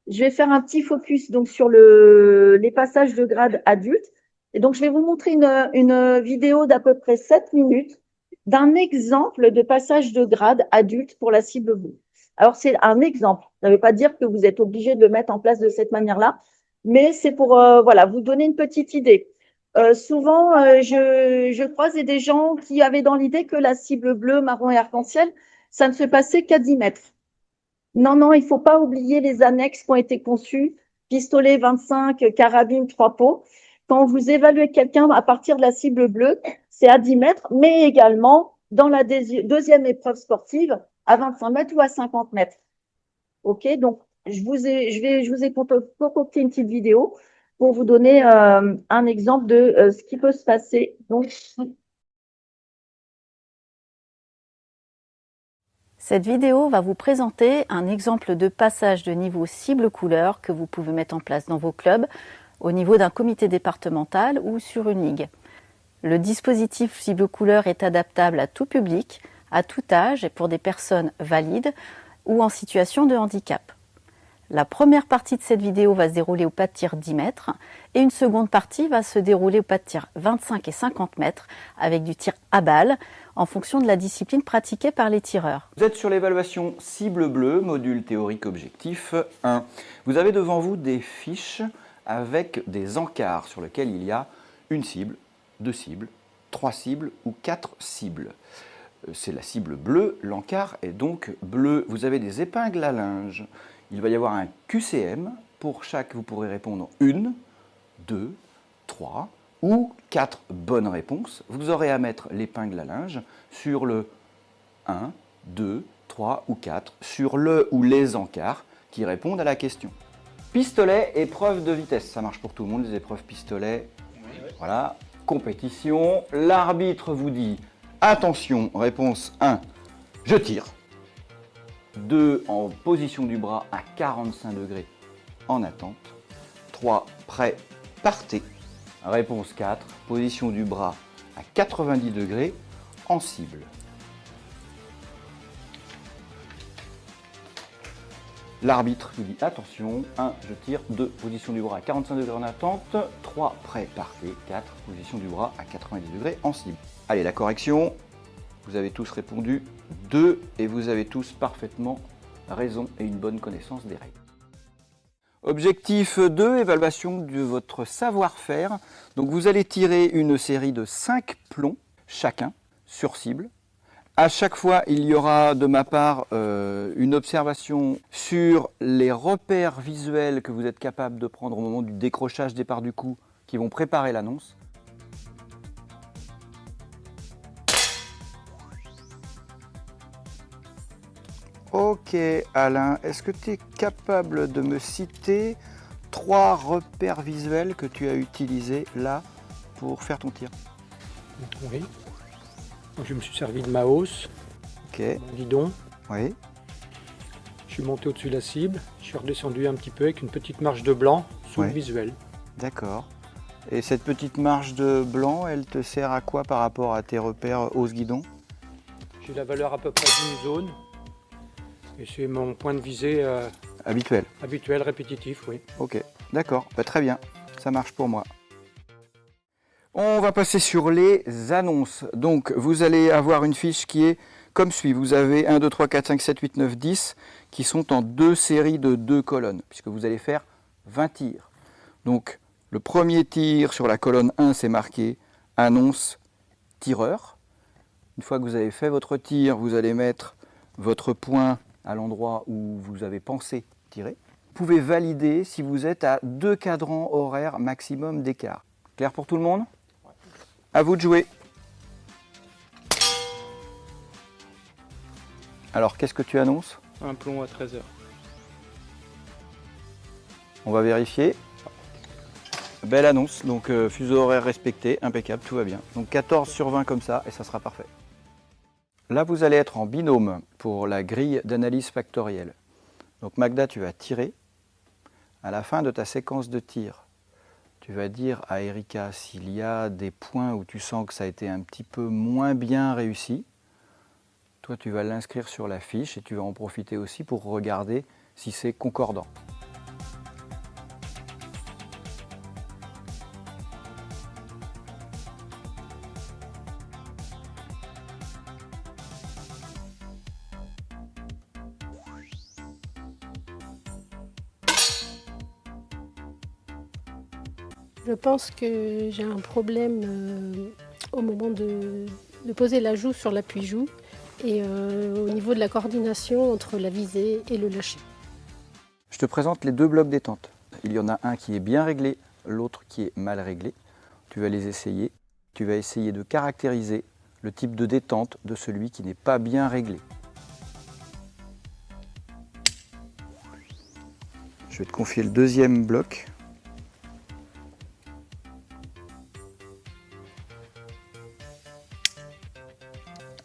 Je vais faire un petit focus donc sur les passages de grade adultes. Et donc, je vais vous montrer une vidéo d'à peu près 7 minutes d'un exemple de passage de grade adulte pour la cible bleue. Alors, c'est un exemple. Ça ne veut pas dire que vous êtes obligé de le mettre en place de cette manière-là, mais c'est pour voilà, vous donner une petite idée. Souvent, je croisais des gens qui avaient dans l'idée que la cible bleue, marron et arc-en-ciel, ça ne se passait qu'à 10 mètres. Non, il faut pas oublier les annexes qui ont été conçues, pistolet 25, carabine 3 pots. Quand vous évaluez quelqu'un à partir de la cible bleue, c'est à 10 mètres, mais également dans la deuxième épreuve sportive à 25 mètres ou à 50 mètres. OK, donc je vous ai concocté une petite vidéo pour vous donner un exemple de ce qui peut se passer. Donc, cette vidéo va vous présenter un exemple de passage de niveau cible couleur que vous pouvez mettre en place dans vos clubs au niveau d'un comité départemental ou sur une ligue. Le dispositif cible couleur est adaptable à tout public, à tout âge et pour des personnes valides ou en situation de handicap. La première partie de cette vidéo va se dérouler au pas de tir 10 mètres et une seconde partie va se dérouler au pas de tir 25 et 50 mètres avec du tir à balle en fonction de la discipline pratiquée par les tireurs. Vous êtes sur l'évaluation cible bleue, module théorique objectif 1. Vous avez devant vous des fiches avec des encarts sur lesquels il y a une cible, 2 cibles, 3 cibles ou 4 cibles. C'est la cible bleue, l'encart est donc bleu. Vous avez des épingles à linge. Il va y avoir un QCM. Pour chaque, vous pourrez répondre 1, 2, 3 ou 4 bonnes réponses. Vous aurez à mettre l'épingle à linge sur le 1, 2, 3 ou 4, sur le ou les encarts qui répondent à la question. Pistolet, épreuve de vitesse. Ça marche pour tout le monde, les épreuves pistolet. Voilà, compétition. L'arbitre vous dit attention, réponse 1, je tire. 2, en position du bras à 45 degrés en attente. 3, prêt, partez. Réponse 4, position du bras à 90 degrés en cible. L'arbitre vous dit attention, 1, je tire, 2, position du bras à 45 degrés en attente, 3, prêt, partez, 4, position du bras à 90 degrés en cible. Allez, la correction, vous avez tous répondu 2 et vous avez tous parfaitement raison et une bonne connaissance des règles. Objectif 2, évaluation de votre savoir-faire. Donc vous allez tirer une série de 5 plombs chacun sur cible. À chaque fois, il y aura de ma part une observation sur les repères visuels que vous êtes capable de prendre au moment du décrochage départ du coup qui vont préparer l'annonce. Ok Alain, est-ce que tu es capable de me citer 3 repères visuels que tu as utilisés là pour faire ton tir? Oui. Donc, je me suis servi de ma hausse, Ok, mon guidon. oui, Je suis monté au-dessus de la cible. Je suis redescendu un petit peu avec une petite marge de blanc sous Ouais. le visuel. d'accord. Et cette petite marge de blanc, elle te sert à quoi par rapport à tes repères hausse guidon? J'ai la valeur à peu près d'une zone. Et c'est mon point de visée Habituel. habituel, répétitif, oui. Ok, d'accord, bah, très bien, ça marche pour moi. On va passer sur les annonces. Donc vous allez avoir une fiche qui est comme suit. Vous avez 1, 2, 3, 4, 5, 7, 8, 9, 10 qui sont en 2 séries de 2 colonnes, puisque vous allez faire 20 tirs. Donc le premier tir sur la colonne 1, c'est marqué annonce tireur. Une fois que vous avez fait votre tir, vous allez mettre votre point à l'endroit où vous avez pensé tirer. Vous pouvez valider si vous êtes à 2 cadrans horaires maximum d'écart. Clair pour tout le monde? À vous de jouer. Alors, qu'est-ce que tu annonces? Un plomb à 13h. On va vérifier. Belle annonce, donc fuseau horaire respecté, impeccable, tout va bien. Donc 14 sur 20 comme ça, et ça sera parfait. Là, vous allez être en binôme pour la grille d'analyse factorielle. Donc Magda, tu vas tirer. À la fin de ta séquence de tir, tu vas dire à Erika s'il y a des points où tu sens que ça a été un petit peu moins bien réussi. Toi, tu vas l'inscrire sur la fiche et tu vas en profiter aussi pour regarder si c'est concordant. Je pense que j'ai un problème au moment de poser la joue sur l'appui-joue et au niveau de la coordination entre la visée et le lâcher. Je te présente les 2 blocs détente. Il y en a un qui est bien réglé, l'autre qui est mal réglé. Tu vas les essayer. Tu vas essayer de caractériser le type de détente de celui qui n'est pas bien réglé. Je vais te confier le 2e bloc.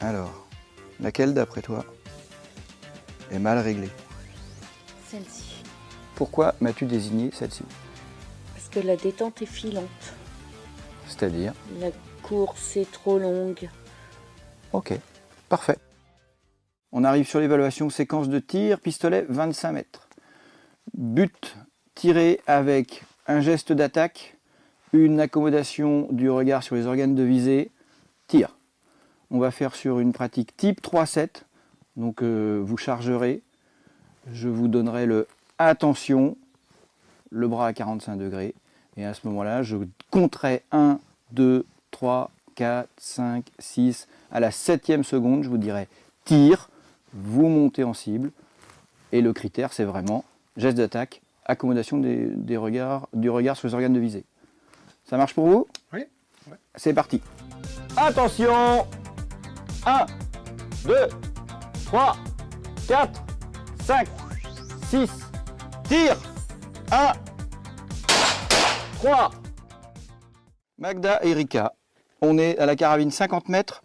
Alors, laquelle d'après toi est mal réglée? Celle-ci. Pourquoi m'as-tu désigné celle-ci? Parce que la détente est filante. C'est-à-dire? La course est trop longue. Ok, parfait. On arrive sur l'évaluation séquence de tir, pistolet 25 mètres. But, tirer avec un geste d'attaque, une accommodation du regard sur les organes de visée, tir. On va faire sur une pratique type 3-7, donc vous chargerez, je vous donnerai le attention, le bras à 45 degrés, et à ce moment-là, je compterai 1, 2, 3, 4, 5, 6, à la 7e seconde, je vous dirai tir, vous montez en cible, et le critère c'est vraiment geste d'attaque, accommodation du regard sur les organes de visée. Ça marche pour vous? Oui. C'est parti. Attention! 1, 2, 3, 4, 5, 6, tire! 1, 3. Magda et Erika, on est à la carabine 50 mètres.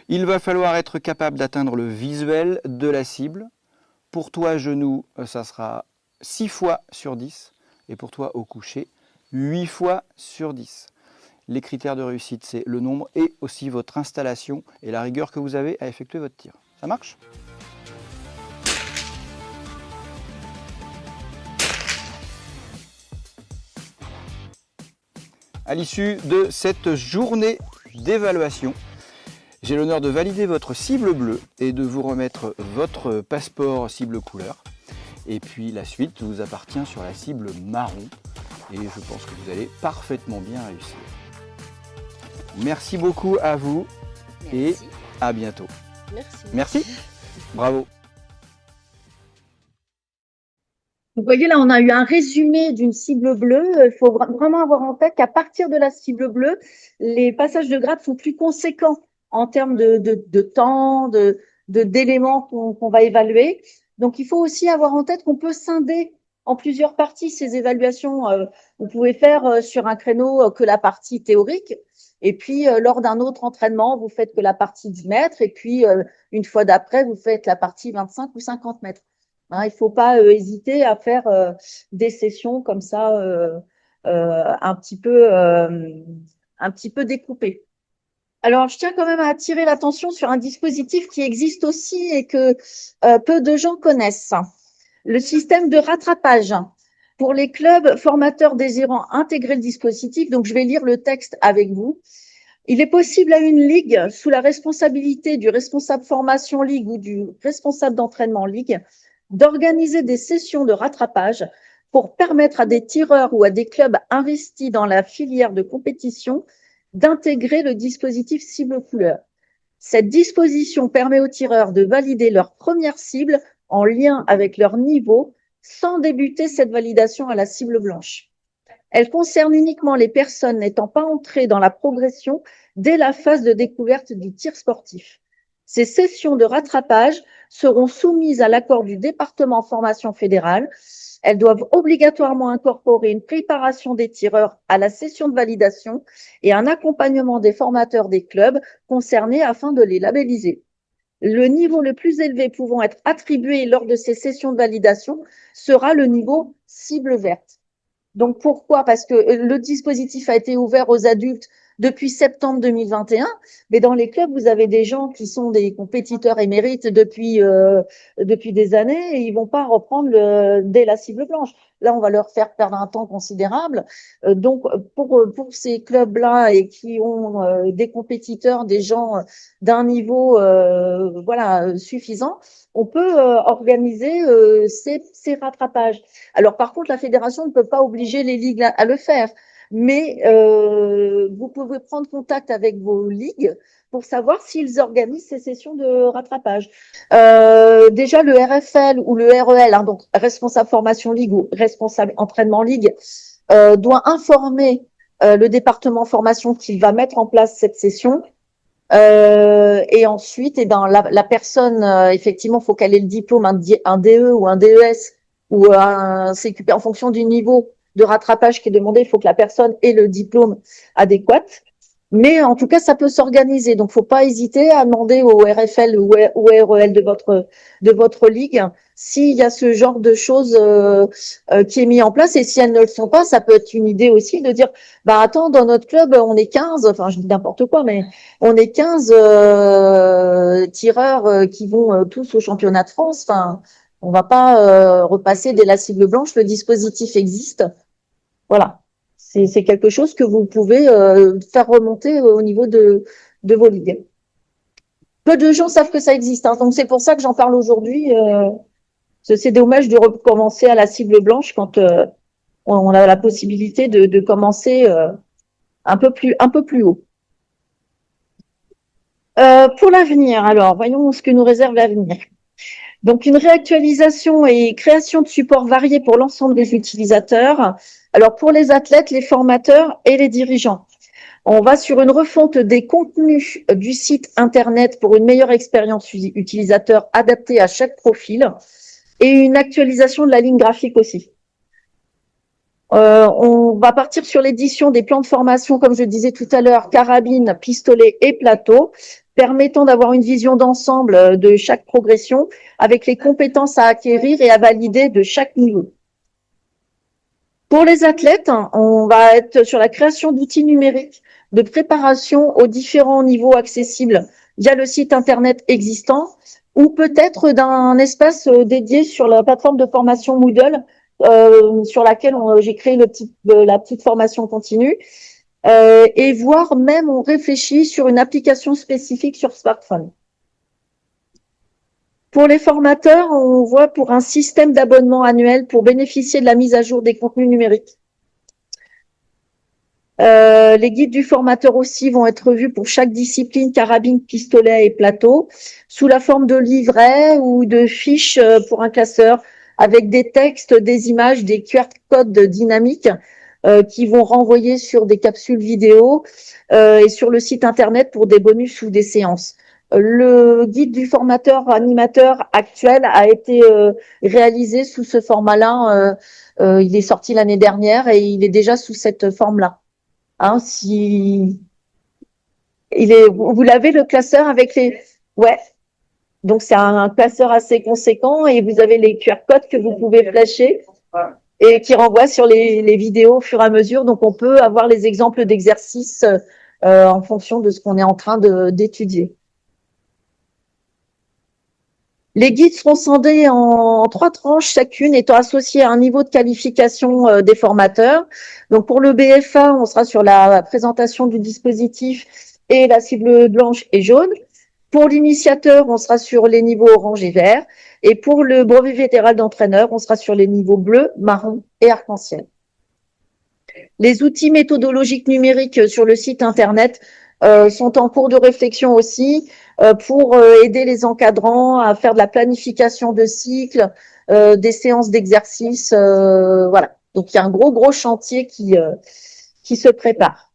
Il va falloir être capable d'atteindre le visuel de la cible. Pour toi, genou, ça sera 6 fois sur 10. Et pour toi, au coucher, 8 fois sur 10. Les critères de réussite, c'est le nombre et aussi votre installation et la rigueur que vous avez à effectuer votre tir. Ça marche? À l'issue de cette journée d'évaluation, j'ai l'honneur de valider votre cible bleue et de vous remettre votre passeport cible couleur. Et puis la suite vous appartient sur la cible marron. Et je pense que vous allez parfaitement bien réussir. Merci beaucoup à vous et à bientôt. Merci. Merci. Bravo. Vous voyez, là, on a eu un résumé d'une cible bleue. Il faut vraiment avoir en tête qu'à partir de la cible bleue, les passages de grade sont plus conséquents en termes de temps, d'éléments qu'on va évaluer. Donc, il faut aussi avoir en tête qu'on peut scinder en plusieurs parties ces évaluations. Vous pouvez faire sur un créneau que la partie théorique. Et puis, lors d'un autre entraînement, vous faites que la partie 10 mètres. Et puis, une fois d'après, vous faites la partie 25 ou 50 mètres. Hein, il faut pas hésiter à faire des sessions comme ça, un petit peu découpées. Alors, je tiens quand même à attirer l'attention sur un dispositif qui existe aussi et que peu de gens connaissent. Le système de rattrapage. Pour les clubs formateurs désirant intégrer le dispositif, donc je vais lire le texte avec vous. Il est possible à une ligue, sous la responsabilité du responsable formation ligue ou du responsable d'entraînement ligue, d'organiser des sessions de rattrapage pour permettre à des tireurs ou à des clubs investis dans la filière de compétition d'intégrer le dispositif cible couleur. Cette disposition permet aux tireurs de valider leur première cible en lien avec leur niveau sans débuter cette validation à la cible blanche. Elle concerne uniquement les personnes n'étant pas entrées dans la progression dès la phase de découverte du tir sportif. Ces sessions de rattrapage seront soumises à l'accord du département formation fédérale. Elles doivent obligatoirement incorporer une préparation des tireurs à la session de validation et un accompagnement des formateurs des clubs concernés afin de les labelliser. Le niveau le plus élevé pouvant être attribué lors de ces sessions de validation sera le niveau cible verte. Donc pourquoi? Parce que le dispositif a été ouvert aux adultes depuis septembre 2021, mais dans les clubs, vous avez des gens qui sont des compétiteurs émérites depuis des années et ils vont pas reprendre dès la cible blanche. Là, on va leur faire perdre un temps considérable. Donc, pour ces clubs-là et qui ont des compétiteurs, des gens d'un niveau suffisant, on peut organiser ces rattrapages. Alors, par contre, la fédération ne peut pas obliger les ligues à le faire. Mais vous pouvez prendre contact avec vos ligues pour savoir s'ils organisent ces sessions de rattrapage. Déjà, le RFL ou le REL, hein, donc responsable formation ligue ou responsable entraînement ligue, doit informer le département formation qu'il va mettre en place cette session. Et ensuite, la personne, effectivement, faut qu'elle ait le diplôme, un DE ou un DES ou un CQP en fonction du niveau de rattrapage qui est demandé. Il faut que la personne ait le diplôme adéquat. Mais en tout cas, ça peut s'organiser. Donc, faut pas hésiter à demander au RFL ou REL de votre ligue s'il y a ce genre de choses qui est mis en place. Et si elles ne le sont pas, ça peut être une idée aussi de dire, bah attends, dans notre club, on est 15, enfin je dis n'importe quoi, mais on est 15 tireurs qui vont tous au championnat de France. Enfin, on va pas repasser dès la cible blanche. Le dispositif existe. Voilà. C'est quelque chose que vous pouvez faire remonter au niveau de vos ligues. Peu de gens savent que ça existe, hein, donc c'est pour ça que j'en parle aujourd'hui. C'est dommage de recommencer à la cible blanche quand on a la possibilité de commencer un peu plus haut. Pour l'avenir, alors voyons ce que nous réserve l'avenir. Donc une réactualisation et création de supports variés pour l'ensemble des utilisateurs. Alors pour les athlètes, les formateurs et les dirigeants. On va sur une refonte des contenus du site internet pour une meilleure expérience utilisateur adaptée à chaque profil et une actualisation de la ligne graphique aussi. On va partir sur l'édition des plans de formation, comme je disais tout à l'heure, carabine, pistolet et plateau, permettant d'avoir une vision d'ensemble de chaque progression avec les compétences à acquérir et à valider de chaque niveau. Pour les athlètes, on va être sur la création d'outils numériques de préparation aux différents niveaux accessibles via le site internet existant ou peut-être d'un espace dédié sur la plateforme de formation Moodle sur laquelle j'ai créé la petite formation continue. Et voire même on réfléchit sur une application spécifique sur smartphone. Pour les formateurs, on voit pour un système d'abonnement annuel pour bénéficier de la mise à jour des contenus numériques. Les guides du formateur aussi vont être revus pour chaque discipline, carabine, pistolet et plateau, sous la forme de livrets ou de fiches pour un classeur, avec des textes, des images, des QR codes dynamiques qui vont renvoyer sur des capsules vidéo et sur le site internet pour des bonus ou des séances. Le guide du formateur animateur actuel a été réalisé sous ce format-là. Il est sorti l'année dernière et il est déjà sous cette forme-là. Hein, si vous l'avez le classeur avec les, ouais. Donc c'est un classeur assez conséquent et vous avez les QR codes que vous pouvez flasher et qui renvoient sur les vidéos au fur et à mesure. Donc on peut avoir les exemples d'exercices en fonction de ce qu'on est en train d'étudier. Les guides seront scindés en 3 tranches, chacune étant associée à un niveau de qualification des formateurs. Donc pour le BFA, on sera sur la présentation du dispositif et la cible blanche et jaune. Pour l'initiateur, on sera sur les niveaux orange et vert. Et pour le brevet vétéral d'entraîneur, on sera sur les niveaux bleu, marron et arc-en-ciel. Les outils méthodologiques numériques sur le site internet sont en cours de réflexion aussi pour aider les encadrants à faire de la planification de cycles, des séances d'exercice, voilà. Donc il y a un gros chantier qui se prépare.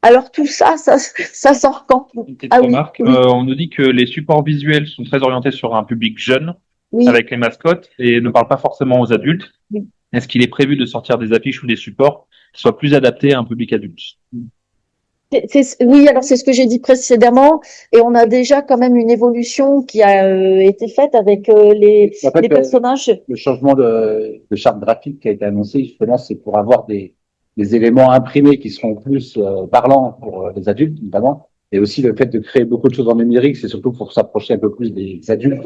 Alors tout ça sort quand? Une petite remarque. Oui. On nous dit que les supports visuels sont très orientés sur un public jeune, Oui. avec les mascottes, et ne parlent pas forcément aux adultes. Oui. Est-ce qu'il est prévu de sortir des affiches ou des supports qui soient plus adaptés à un public adulte? Oui, alors c'est ce que j'ai dit précédemment, et on a déjà quand même une évolution qui a été faite avec les personnages. Le changement de charte graphique qui a été annoncé, justement, c'est pour avoir des éléments imprimés qui seront plus parlants pour les adultes, notamment, et aussi le fait de créer beaucoup de choses en numérique, c'est surtout pour s'approcher un peu plus des adultes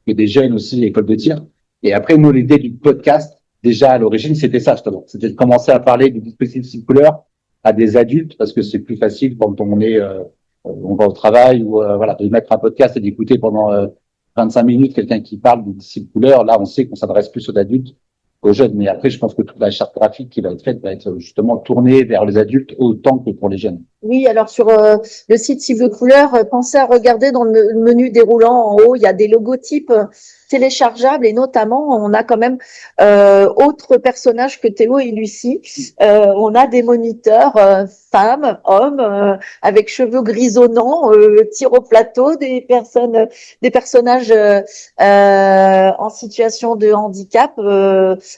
que des jeunes aussi, écoles de tir. Et après, nous, l'idée du podcast, déjà à l'origine, c'était ça, justement. C'était de commencer à parler du dispositif Cible Couleur à des adultes, parce que c'est plus facile quand on est, on va au travail ou voilà, de mettre un podcast et d'écouter pendant 25 minutes quelqu'un qui parle du Cible Couleur. Là, on sait qu'on s'adresse plus aux adultes qu'aux jeunes. Mais après, je pense que toute la charte graphique qui va être faite va être justement tournée vers les adultes autant que pour les jeunes. Oui, alors sur le site Cible Couleur, pensez à regarder dans le menu déroulant en haut, il y a des logotypes téléchargeables et notamment on a quand même autres personnages que Théo et Lucie. On a des moniteurs femmes, hommes avec cheveux grisonnants, tir au plateau, des personnages en situation de handicap,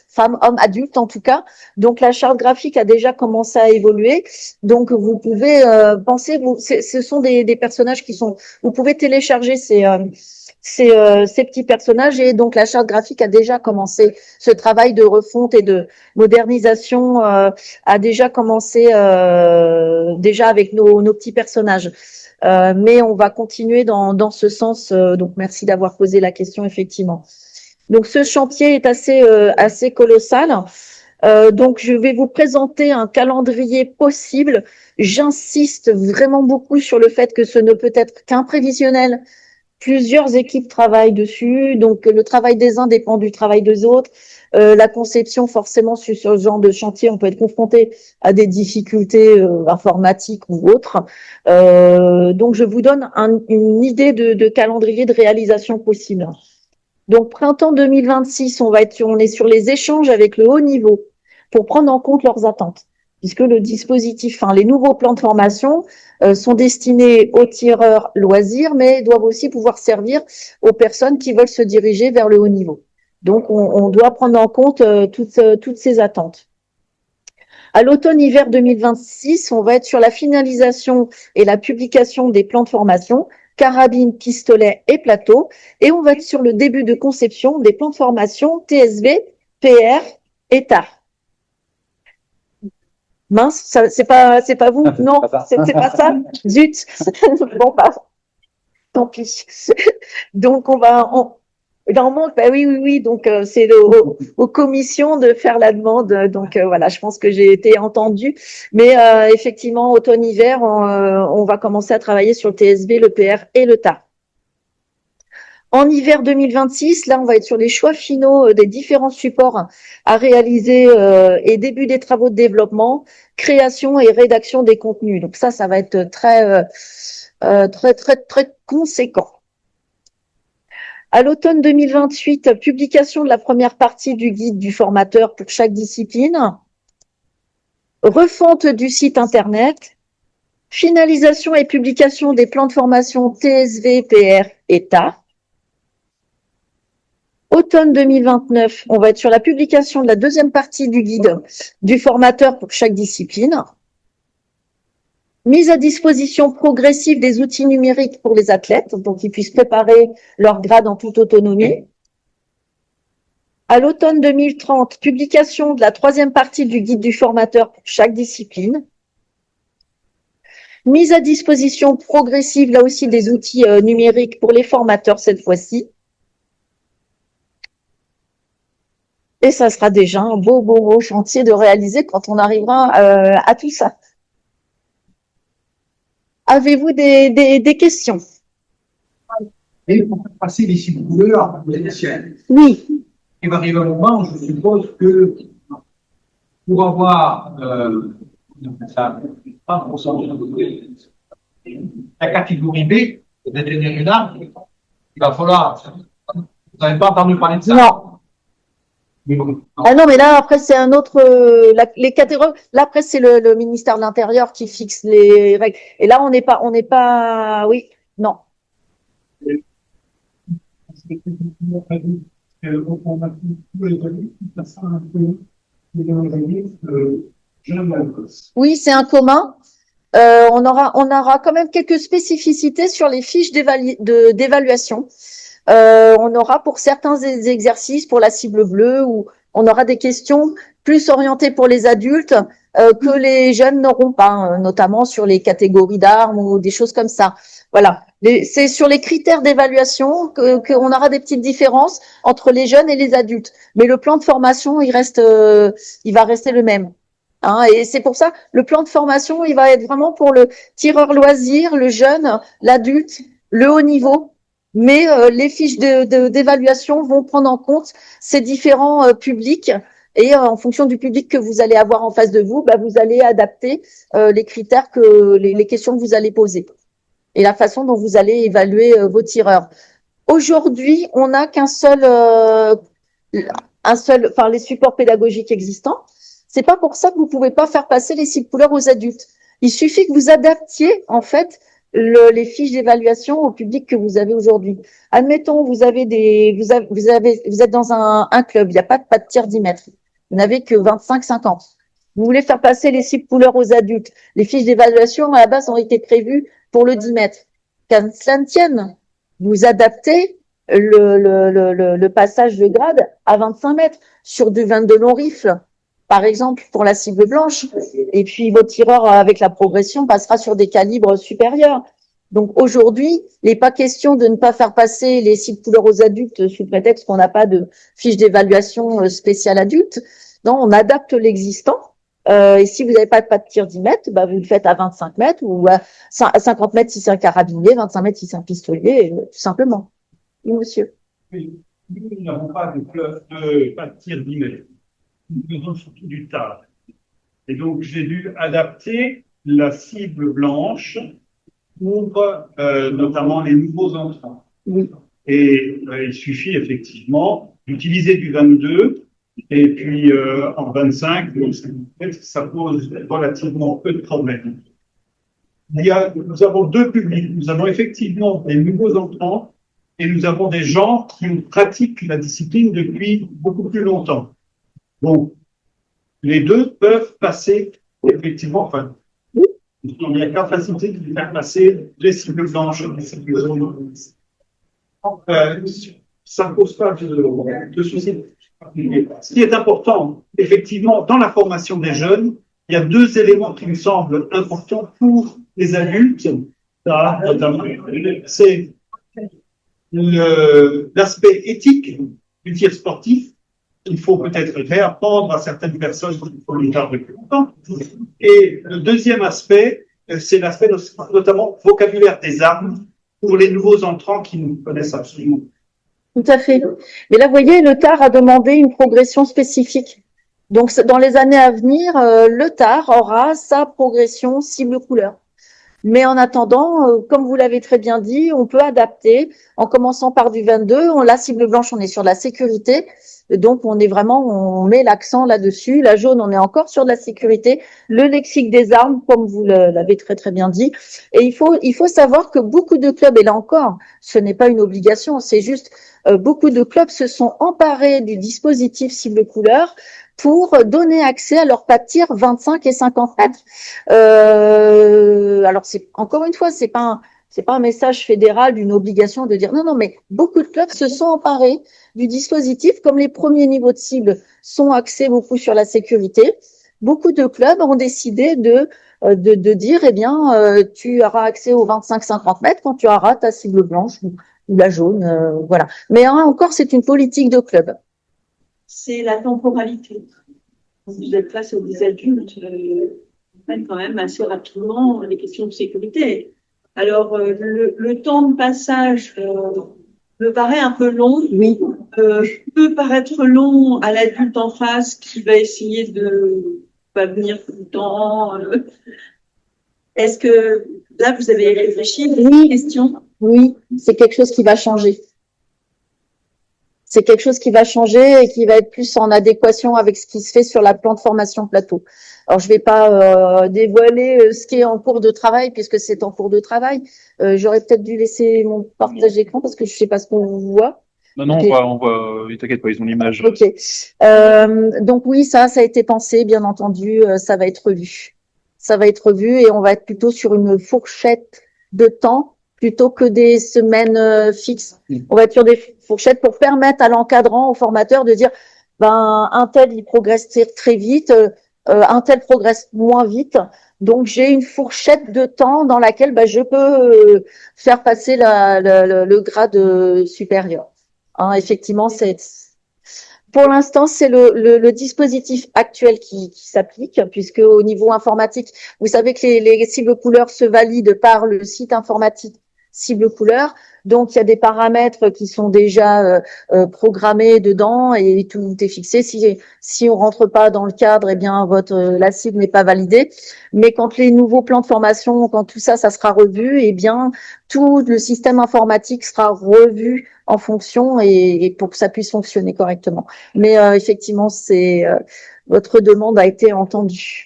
femmes, hommes, adultes en tout cas. Donc la charte graphique a déjà commencé à évoluer. Donc vous pouvez penser, ce sont des personnages qui sont, vous pouvez télécharger ces petits personnages et donc la charte graphique a déjà commencé. Ce travail de refonte et de modernisation a déjà commencé déjà avec nos petits personnages. Mais on va continuer dans ce sens. Donc merci d'avoir posé la question effectivement. Donc ce chantier est assez colossal. Donc je vais vous présenter un calendrier possible. J'insiste vraiment beaucoup sur le fait que ce ne peut être qu'un prévisionnel. Plusieurs équipes travaillent dessus, donc le travail des uns dépend du travail des autres. La conception, forcément, sur ce genre de chantier, on peut être confronté à des difficultés informatiques ou autres. Donc je vous donne une idée de calendrier de réalisation possible. Donc printemps 2026, on est sur les échanges avec le haut niveau pour prendre en compte leurs attentes, puisque le dispositif, les nouveaux plans de formation sont destinés aux tireurs loisirs, mais doivent aussi pouvoir servir aux personnes qui veulent se diriger vers le haut niveau. Donc on doit prendre en compte toutes ces attentes. À l'automne-hiver 2026, on va être sur la finalisation et la publication des plans de formation, carabine, pistolet et plateau, et on va être sur le début de conception des plans de formation TSB, PR et TAR. Mince, c'est pas vous? Non, c'est pas ça. Zut. Bon, bah, tant pis. Donc, normalement, bah oui. Donc, c'est aux commissions de faire la demande. Donc, voilà, je pense que j'ai été entendue. Mais effectivement, automne-hiver, on va commencer à travailler sur le TSV, le PR et le TAR. En hiver 2026, là, on va être sur les choix finaux des différents supports à réaliser et début des travaux de développement, création et rédaction des contenus. Donc ça va être très conséquent. À l'automne 2028, publication de la première partie du guide du formateur pour chaque discipline, refonte du site internet, finalisation et publication des plans de formation TSV, PR et TAR. Automne 2029, on va être sur la publication de la deuxième partie du guide du formateur pour chaque discipline. Mise à disposition progressive des outils numériques pour les athlètes, pour qu'ils puissent préparer leur grade en toute autonomie. À l'automne 2030, publication de la troisième partie du guide du formateur pour chaque discipline. Mise à disposition progressive, là aussi, des outils numériques pour les formateurs cette fois-ci. Et ça sera déjà un beau chantier de réaliser quand on arrivera à tout ça. Avez-vous des questions? Et pour faire passer les cibles couleurs potentielles. Oui. Il va arriver un moment où je suppose que pour avoir la catégorie B, de détenir une arme, il va falloir. Vous n'avez pas entendu parler de ça? Non. Ah non, mais là, après, c'est un autre, les catégories, là, après, c'est le ministère de l'Intérieur qui fixe les règles. Et là, on n'est pas, oui, non. Oui, c'est un commun. On aura quand même quelques spécificités sur les fiches d'évaluation. On aura pour certains exercices, pour la cible bleue, où on aura des questions plus orientées pour les adultes que les jeunes n'auront pas, notamment sur les catégories d'armes ou des choses comme ça. Voilà. C'est sur les critères d'évaluation qu'on aura des petites différences entre les jeunes et les adultes. Mais le plan de formation, il va rester le même. Hein, et c'est pour ça, le plan de formation, il va être vraiment pour le tireur loisir, le jeune, l'adulte, le haut niveau. Mais les fiches d'évaluation vont prendre en compte ces différents publics et en fonction du public que vous allez avoir en face de vous, bah, vous allez adapter les critères les questions que vous allez poser et la façon dont vous allez évaluer vos tireurs. Aujourd'hui, on n'a qu'un seul, enfin les supports pédagogiques existants. C'est pas pour ça que vous pouvez pas faire passer les cibles couleurs aux adultes. Il suffit que vous adaptiez en fait les fiches d'évaluation au public que vous avez aujourd'hui. Admettons, vous êtes dans un club, il n'y a pas de tir 10 mètres. Vous n'avez que 25-50. Vous voulez faire passer les cibles couleurs aux adultes. Les fiches d'évaluation, à la base, ont été prévues pour le 10 mètres. Qu'à cela ne tienne, vous adaptez le passage de grade à 25 mètres sur du 22 long rifle, par exemple, pour la cible blanche. Et puis, votre tireur avec la progression passera sur des calibres supérieurs. Donc, aujourd'hui, il n'est pas question de ne pas faire passer les cibles couleurs aux adultes sous prétexte qu'on n'a pas de fiche d'évaluation spéciale adulte. Non, on adapte l'existant. Et si vous n'avez pas de tir 10 mètres, bah, vous le faites à 25 mètres ou à 50 mètres si c'est un carabinier, 25 mètres si c'est un pistolier, tout simplement. Oui, monsieur. Oui, nous n'avons pas de tir 10 mètres. Nous faisons surtout du TAR. Et donc, j'ai dû adapter la cible blanche pour notamment les nouveaux entrants. Oui. Et il suffit effectivement d'utiliser du 22 et puis en 25, ça pose relativement peu de problèmes. Nous avons deux publics. Nous avons effectivement des nouveaux entrants et nous avons des gens qui pratiquent la discipline depuis beaucoup plus longtemps. Donc, les deux peuvent passer effectivement, enfin, il y a capacité de faire passer les cibles blanches et les cibles jaunes. Ça ne pose pas de soucis. Ce qui est important, effectivement, dans la formation des jeunes, il y a deux éléments qui me semblent importants pour les adultes, ça, notamment. C'est l'aspect éthique du tir sportif. Il faut peut-être réapprendre à certaines personnes qu'il faut le faire depuis longtemps. Et le deuxième aspect, c'est l'aspect notamment vocabulaire des armes pour les nouveaux entrants qui ne connaissent absolument pas. Tout à fait. Mais là, vous voyez, le TAR a demandé une progression spécifique. Donc, dans les années à venir, le TAR aura sa progression cible-couleur. Mais en attendant, comme vous l'avez très bien dit, on peut adapter en commençant par du 22. La cible blanche, on est sur la sécurité. Donc, on met l'accent là-dessus. La jaune, on est encore sur de la sécurité. Le lexique des armes, comme vous l'avez très, très bien dit. Et il faut savoir que beaucoup de clubs, et là encore, ce n'est pas une obligation, c'est juste, beaucoup de clubs se sont emparés du dispositif cible couleur pour donner accès à leurs pas de tir 25 et 50 mètres. Alors, encore une fois, c'est pas un message fédéral d'une obligation de dire non, mais beaucoup de clubs se sont emparés du dispositif. Comme les premiers niveaux de cible sont axés beaucoup sur la sécurité, beaucoup de clubs ont décidé de dire, eh bien, tu auras accès aux 25-50 mètres quand tu auras ta cible blanche ou la jaune, voilà. Mais encore, c'est une politique de club. C'est la temporalité. Vous êtes face à des adultes, comprennent quand même assez rapidement les questions de sécurité. Alors, le temps de passage me paraît un peu long. Oui. Peut paraître long à l'adulte en face qui va essayer de pas venir tout le temps. Est-ce que là, vous avez réfléchi à cette question? Oui, c'est quelque chose qui va changer. C'est quelque chose qui va changer et qui va être plus en adéquation avec ce qui se fait sur la plan de formation plateau. Alors, je vais pas dévoiler ce qui est en cours de travail puisque c'est en cours de travail. J'aurais peut-être dû laisser mon partage d'écran parce que je sais pas ce qu'on voit. Non, Okay. on va, t'inquiète pas, ils ont l'image. Ok. Donc oui, ça a été pensé, bien entendu, ça va être revu. Ça va être revu et on va être plutôt sur une fourchette de temps plutôt que des semaines fixes. On va être sur des fourchettes pour permettre à l'encadrant, au formateur de dire, ben, un tel, il progresse très vite, un tel progresse moins vite. Donc, j'ai une fourchette de temps dans laquelle je peux faire passer le grade supérieur. Hein, effectivement, pour l'instant, c'est le dispositif actuel qui s'applique, puisque au niveau informatique, vous savez que les cibles couleurs se valident par le site informatique cible couleur. Donc, il y a des paramètres qui sont déjà programmés dedans et tout est fixé. Si on rentre pas dans le cadre, eh bien, la cible n'est pas validée. Mais quand les nouveaux plans de formation, quand tout ça sera revu, eh bien, tout le système informatique sera revu en fonction et pour que ça puisse fonctionner correctement. Mais effectivement, votre demande a été entendue.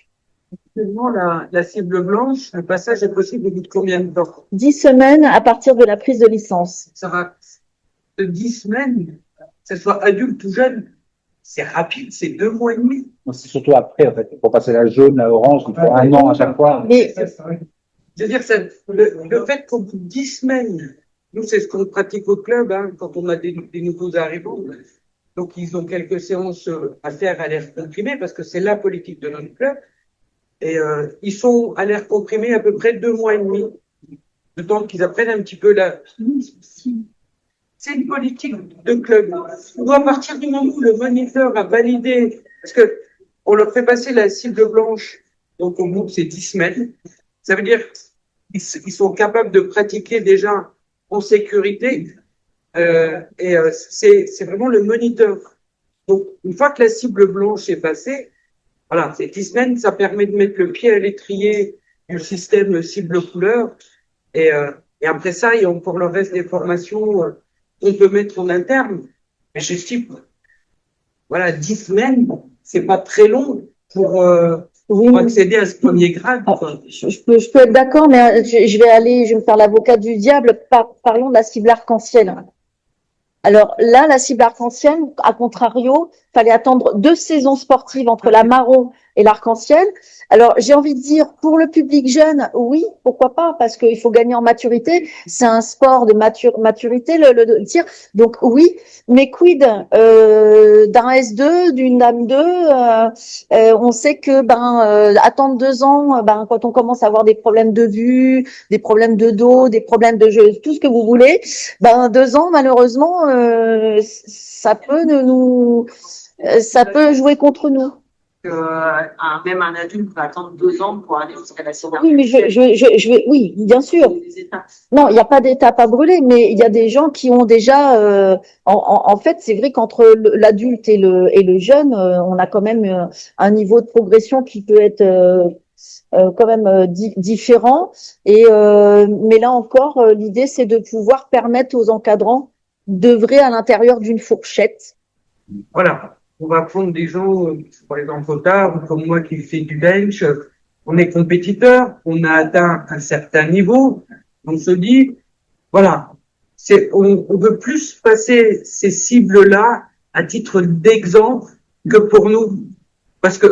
Actuellement, la cible blanche, le passage est possible au bout de combien de temps? 10 semaines à partir de la prise de licence. Ça va de 10 semaines, que ce soit adulte ou jeune, c'est rapide, c'est 2 mois et demi. C'est surtout après, en fait, pour passer la jaune, la orange, il faut un an à chaque fois. Mais c'est-à-dire, le fait qu'au bout de 10 semaines, nous, c'est ce qu'on pratique au club, hein, quand on a des nouveaux arrivants. Donc, ils ont quelques séances à faire à l'air comprimé, parce que c'est la politique de notre club. Et ils sont à l'air comprimé à peu près 2 mois et demi, le temps qu'ils apprennent un petit peu C'est une politique de club. Donc, à partir du moment où le moniteur a validé, parce que on leur fait passer la cible blanche, donc au bout de ces 10 semaines, ça veut dire qu'ils sont capables de pratiquer déjà en sécurité, c'est vraiment le moniteur. Donc, une fois que la cible blanche est passée, voilà, ces 10 semaines, ça permet de mettre le pied à l'étrier du système cible couleur. Et après ça, il y a encore le reste des formations qu'on peut mettre en interne. Mais j'estime, voilà, 10 semaines, c'est pas très long pour accéder à ce premier grade. Je peux être d'accord, mais je vais me faire l'avocat du diable. Parlons de la cible arc-en-ciel. Alors là, la cible arc-en-ciel, à contrario, fallait attendre 2 saisons sportives entre la marron et l'arc-en-ciel. Alors, j'ai envie de dire, pour le public jeune, oui, pourquoi pas, parce qu'il faut gagner en maturité. C'est un sport de maturité, le tir. Donc, oui, mais quid d'un S2, d'une dame 2, on sait que, attendre 2 ans, quand on commence à avoir des problèmes de vue, des problèmes de dos, des problèmes de jeu, tout ce que vous voulez, 2 ans, malheureusement, ça peut jouer contre nous. Même un adulte peut attendre 2 ans pour aller jusqu'à la sévère. Oui, mais oui, bien sûr. Non, il n'y a pas d'étape à brûler, mais il y a des gens qui ont déjà, en fait, c'est vrai qu'entre l'adulte et le jeune, on a quand même un niveau de progression qui peut être quand même différent. Et mais là encore, l'idée c'est de pouvoir permettre aux encadrants d'œuvrer à l'intérieur d'une fourchette. Voilà. On va prendre des gens, par exemple, Otard, ou comme moi qui fais du bench, on est compétiteur, on a atteint un certain niveau, on se dit, voilà, on veut plus passer ces cibles-là à titre d'exemple que pour nous. Parce que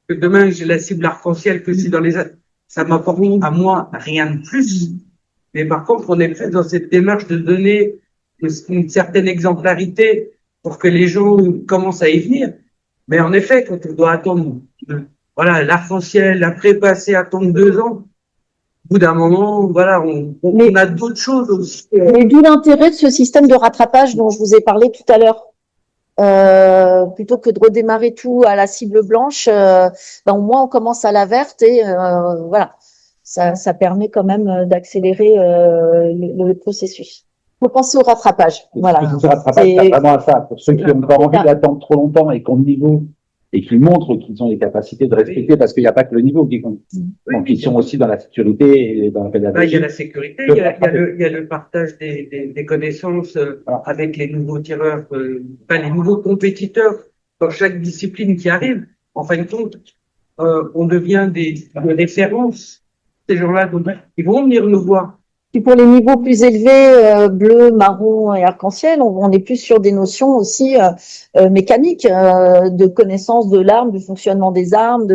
demain, j'ai la cible arc-en-ciel que si dans ça m'apporte à moi rien de plus. Mais par contre, on est plus dans cette démarche de donner une certaine exemplarité pour que les gens commencent à y venir. Mais en effet, quand on doit attendre, voilà, l'arc-en-ciel, la prépa-C, attendre 2 ans, au bout d'un moment, voilà, on a d'autres choses aussi. Mais d'où l'intérêt de ce système de rattrapage dont je vous ai parlé tout à l'heure. Plutôt que de redémarrer tout à la cible blanche, au moins on commence à la verte et voilà, ça permet quand même d'accélérer le processus. Faut penser au rattrapage. Voilà. Le rattrapage, c'est vraiment à ça. Pour ceux qui n'ont pas envie d'attendre trop longtemps et qui ont le niveau et qui montrent qu'ils ont les capacités de respecter, parce qu'il n'y a pas que le niveau qui compte. Donc, ils sont aussi dans la sécurité et dans la pédagogie. Il y a la sécurité, il y a le partage des connaissances avec les nouveaux tireurs, les nouveaux compétiteurs dans chaque discipline qui arrive. En fin de compte, on devient des références. Ces gens-là, ils vont venir nous voir. Puis pour les niveaux plus élevés, bleu, marron et arc-en-ciel, on est plus sur des notions aussi mécaniques, de connaissance de l'arme, du fonctionnement des armes,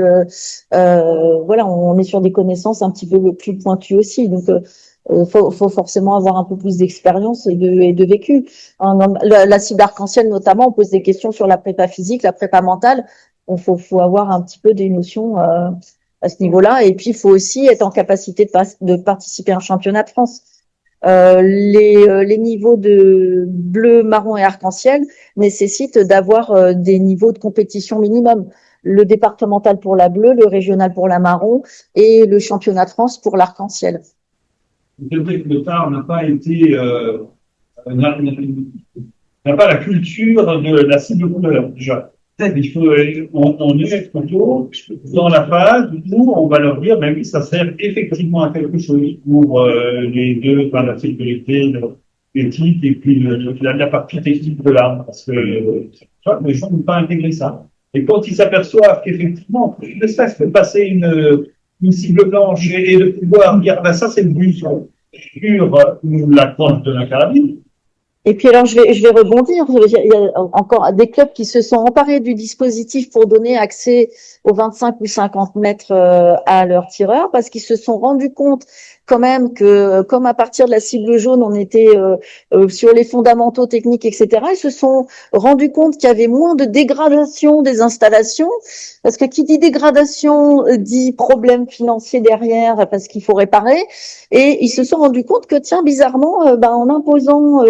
voilà, on est sur des connaissances un petit peu plus pointues aussi. Donc, faut forcément avoir un peu plus d'expérience et de vécu. La cible arc-en-ciel notamment, on pose des questions sur la prépa physique, la prépa mentale. Faut avoir un petit peu des notions à ce niveau-là. Et puis, il faut aussi être en capacité de participer à un championnat de France. Les niveaux de bleu, marron et arc-en-ciel nécessitent d'avoir des niveaux de compétition minimum. Le départemental pour la bleue, le régional pour la marron et le championnat de France pour l'arc-en-ciel. C'est vrai que le TAR n'a pas été, n'a pas la culture de la cible couleur, déjà. Il faut, on est plutôt dans la phase où on va leur dire, ben oui, ça sert effectivement à quelque chose pour les deux, la sécurité, l'éthique et puis la partie technique de l'arme, parce que les gens n'ont pas intégré ça. Et quand ils s'aperçoivent qu'effectivement, ne serait-ce que passer une cible blanche et de pouvoir dire, ben ça c'est le but sur la crosse de la carabine. Et puis alors je vais rebondir. Il y a encore des clubs qui se sont emparés du dispositif pour donner accès aux 25 ou 50 mètres à leurs tireurs, parce qu'ils se sont rendus compte quand même que, comme à partir de la cible jaune, on était sur les fondamentaux techniques, etc., ils se sont rendus compte qu'il y avait moins de dégradation des installations, parce que qui dit dégradation dit problème financier derrière, parce qu'il faut réparer, et ils se sont rendus compte que, tiens, bizarrement, en imposant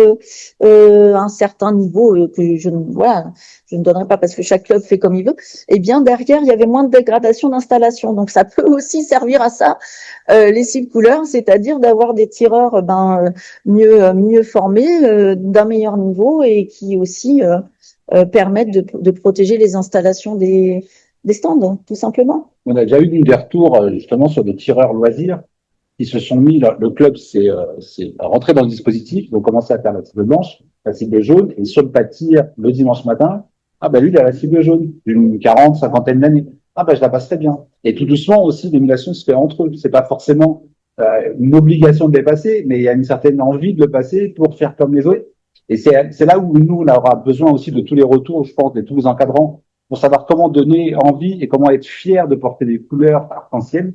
un certain niveau que je ne donnerai pas parce que chaque club fait comme il veut, eh bien derrière il y avait moins de dégradation d'installation. Donc ça peut aussi servir à ça, les cibles couleurs, c'est-à-dire d'avoir des tireurs mieux formés, d'un meilleur niveau et qui aussi permettent de protéger les installations des stands, tout simplement. On a déjà eu des retours justement sur des tireurs loisirs qui se sont mis, le club s'est rentré dans le dispositif, ils ont commencé à faire la cible blanche, la cible jaune, et sur le pas de tir, le dimanche matin, lui, il a la cible jaune, d'une 50 d'années. Je la passerai bien. Et tout doucement aussi, l'émulation se fait entre eux. C'est pas forcément une obligation de les passer, mais il y a une certaine envie de le passer pour faire comme les autres. Et c'est là où nous, on aura besoin aussi de tous les retours, je pense, de tous les encadrants pour savoir comment donner envie et comment être fier de porter des couleurs arc-en-ciel,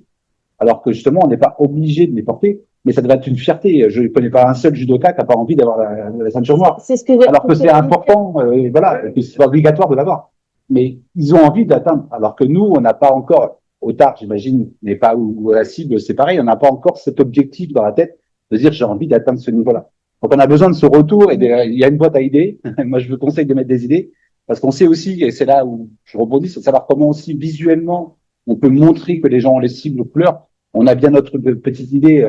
alors que justement, on n'est pas obligé de les porter, mais ça devrait être une fierté. Je ne connais pas un seul judoka qui n'a pas envie d'avoir la ceinture noire. C'est ce que Alors que c'est important, voilà, que c'est obligatoire de l'avoir. Mais ils ont envie d'atteindre, alors que nous, on n'a pas encore, au tard, j'imagine, n'est pas où la cible, c'est pareil, on n'a pas encore cet objectif dans la tête de dire j'ai envie d'atteindre ce niveau-là. Donc on a besoin de ce retour et il y a une boîte à idées. Moi, je vous conseille de mettre des idées parce qu'on sait aussi, et c'est là où je rebondis, c'est de savoir comment aussi visuellement on peut montrer que les gens ont les cibles aux couleurs. On a bien notre petite idée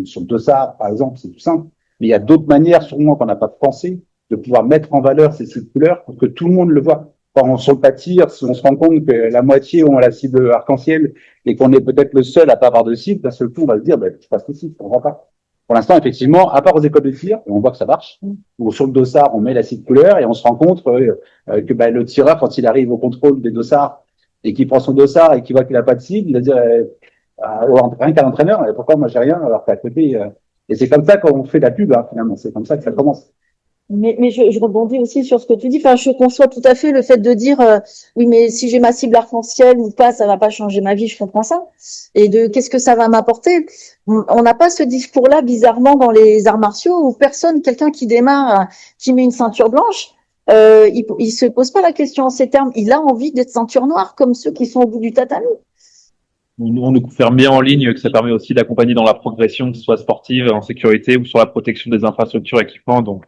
sur le dossard, par exemple, c'est tout simple. Mais il y a d'autres manières, sûrement, qu'on n'a pas pensé, de pouvoir mettre en valeur ces cibles couleurs pour que tout le monde le voit. Quand sur le pâtir, si on se rend compte que la moitié ont la cible arc-en-ciel et qu'on est peut-être le seul à pas avoir de cible, d'un seul coup, on va se dire, je passe les cibles, on voit pas. Pour l'instant, effectivement, à part aux écoles de tir, on voit que ça marche, ou sur le dossard, on met la cible couleur et on se rend compte que le tireur, quand il arrive au contrôle des dossards et qu'il prend son dossard et qu'il voit qu'il n'a pas de cible, il va dire, rien qu'à l'entraîneur, pourquoi moi j'ai rien alors qu'à côté, et c'est comme ça qu'on fait la pub, hein, finalement, c'est comme ça que ça commence. Mais je rebondis aussi sur ce que tu dis. Enfin, je conçois tout à fait le fait de dire oui, mais si j'ai ma cible arc-en-ciel ou pas, ça va pas changer ma vie. Je comprends ça. Et de qu'est-ce que ça va m'apporter. On n'a pas ce discours-là bizarrement dans les arts martiaux où quelqu'un qui démarre, qui met une ceinture blanche, il se pose pas la question en ces termes. Il a envie d'être ceinture noire comme ceux qui sont au bout du tatami. Nous, on nous confirme bien en ligne que ça permet aussi d'accompagner dans la progression, que ce soit sportive, en sécurité ou sur la protection des infrastructures et équipements. Donc,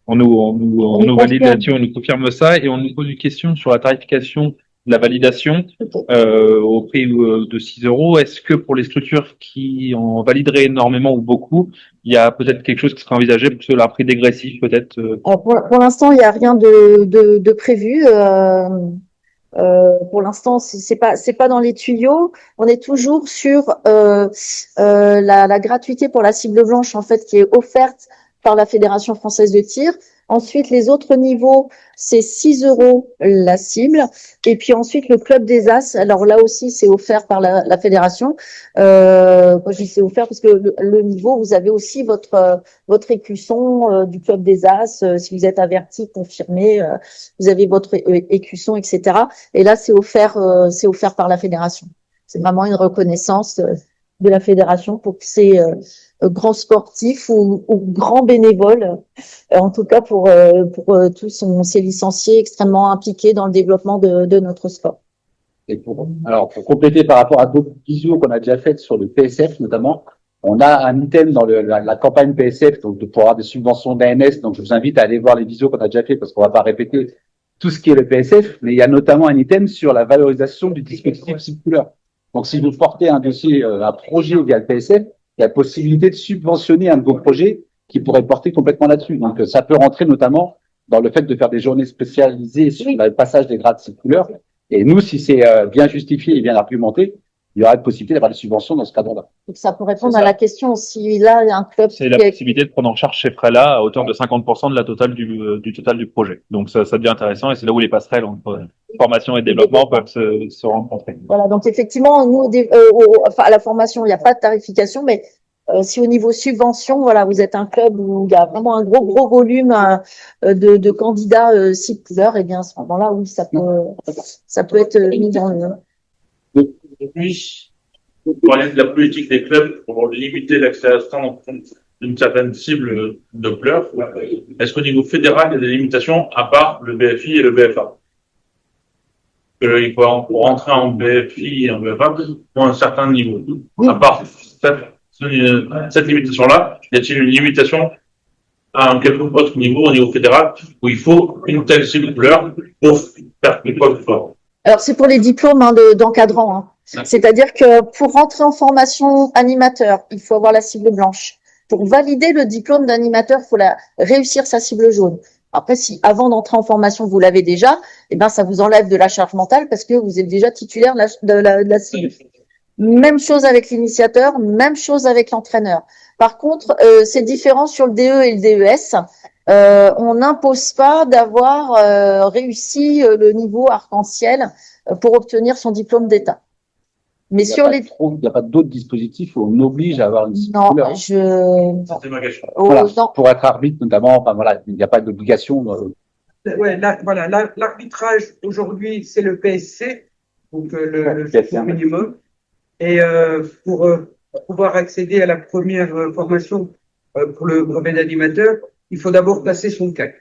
on nous valide là-dessus, on nous confirme ça et on nous pose une question sur la tarification de la validation au prix de 6 €. Est-ce que pour les structures qui en valideraient énormément ou beaucoup, il y a peut-être quelque chose qui serait envisagé pour cela, un prix dégressif peut-être Pour l'instant, il n'y a rien de prévu. Pour l'instant, c'est pas dans les tuyaux. On est toujours sur la gratuité pour la cible blanche en fait qui est offerte par la Fédération française de tir. Ensuite, les autres niveaux, c'est 6 € la cible. Et puis ensuite, le club des As. Alors là aussi, c'est offert par la fédération. Moi, je dis c'est offert parce que le niveau, vous avez aussi votre écusson du club des As. Si vous êtes averti, confirmé, vous avez votre écusson, etc. Et là, c'est offert par la fédération. C'est vraiment une reconnaissance de la fédération pour que ces grands sportifs ou grands bénévoles, en tout cas pour tous ces licenciés extrêmement impliqués dans le développement de notre sport. Et pour compléter par rapport à d'autres visios qu'on a déjà faites sur le PSF notamment, on a un item dans la campagne PSF donc pour avoir des subventions d'ANS. Donc je vous invite à aller voir les visios qu'on a déjà fait parce qu'on va pas répéter tout ce qui est le PSF, mais il y a notamment un item sur la valorisation du dispositif cible couleur. Donc si vous portez un dossier, un projet via le PSF, il y a possibilité de subventionner un de vos projets qui pourrait porter complètement là-dessus. Donc, ça peut rentrer notamment dans le fait de faire des journées spécialisées sur le passage des grades de couleurs. Et nous, si c'est bien justifié et bien argumenté, il y aura la possibilité d'avoir des subventions dans ce cadre-là. Donc, ça peut répondre à la question si là, il y a un club. C'est la possibilité de prendre en charge ces frais-là à hauteur de 50% de la totale du total du projet. Donc, ça devient intéressant et c'est là où les passerelles entre formation et développement peuvent se rencontrer. Voilà. Donc, effectivement, nous, à la formation, il n'y a pas de tarification, mais si au niveau subvention, voilà, vous êtes un club où il y a vraiment un gros volume de candidats cible couleur, et bien à ce moment-là, oui, ça peut être mis dans le. Plus, vous parlez de la politique des clubs pour limiter l'accélération d'une certaine cible de couleur. Est-ce qu'au niveau fédéral, il y a des limitations à part le BFI et le BFA? Il faut rentrer en BFI et en BFA pour un certain niveau. À part cette limitation-là, y a-t-il une limitation à un quelconque autre niveau, au niveau fédéral, où il faut une telle cible couleur pour faire quoi que ce soit? Alors, c'est pour les diplômes d'encadrants. Hein. C'est-à-dire que pour rentrer en formation animateur, il faut avoir la cible blanche. Pour valider le diplôme d'animateur, il faut réussir sa cible jaune. Après, si avant d'entrer en formation, vous l'avez déjà, eh ben, ça vous enlève de la charge mentale parce que vous êtes déjà titulaire de la cible. Même chose avec l'initiateur, même chose avec l'entraîneur. Par contre, c'est différent sur le DE et le DES. On n'impose pas d'avoir réussi le niveau arc-en-ciel pour obtenir son diplôme d'État. Mais sur les... Il n'y a pas d'autres dispositifs où on oblige à avoir une cible Non, couleur. C'était ma question. Voilà, pour être arbitre notamment, enfin voilà, il n'y a pas d'obligation. Ouais, voilà, l'arbitrage aujourd'hui, c'est le PSC, donc le secours minimum. Et pour pouvoir accéder à la première formation pour le brevet d'animateur, il faut d'abord passer son CAC.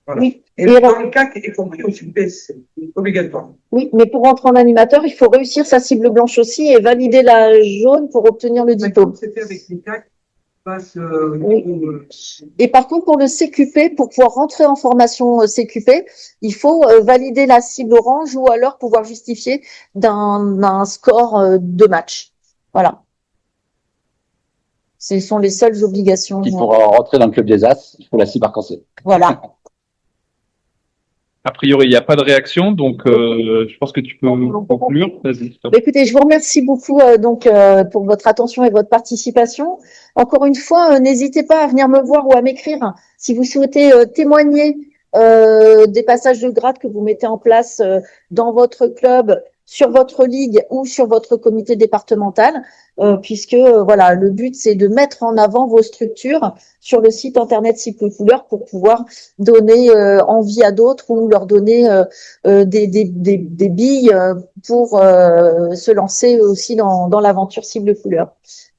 Voilà. Oui. Et dans le CAC est compris aussi le PSC, obligatoire. Oui, mais pour rentrer en animateur, il faut réussir sa cible blanche aussi et valider la jaune pour obtenir le diplôme. C'est fait avec les CAC. Et par contre, pour le CQP, pour pouvoir rentrer en formation CQP, il faut valider la cible orange ou alors pouvoir justifier d'un score de match. Voilà. Ce sont les seules obligations. Puis pour rentrer dans le club des As, il faut la cible arc-en-ciel. Voilà. A priori, il n'y a pas de réaction, donc je pense que tu peux conclure. Vas-y. Écoutez, je vous remercie beaucoup pour votre attention et votre participation. Encore une fois, n'hésitez pas à venir me voir ou à m'écrire si vous souhaitez témoigner des passages de grade que vous mettez en place dans votre club, sur votre ligue ou sur votre comité départemental, puisque voilà, le but c'est de mettre en avant vos structures sur le site internet Cible Couleur pour pouvoir donner envie à d'autres ou leur donner des billes pour se lancer aussi dans l'aventure Cible Couleur.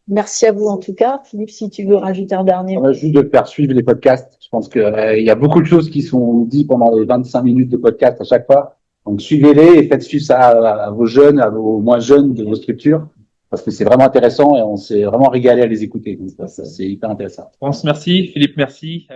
Merci à vous en tout cas. Philippe, si tu veux rajouter un dernier mot. Juste de faire suivre les podcasts. Je pense que il y a beaucoup de choses qui sont dites pendant les 25 minutes de podcast à chaque fois. Donc suivez-les et faites suivre ça à vos jeunes, à vos moins jeunes de vos structures, parce que c'est vraiment intéressant et on s'est vraiment régalé à les écouter. Donc ça, c'est hyper intéressant. France, merci. Philippe, merci.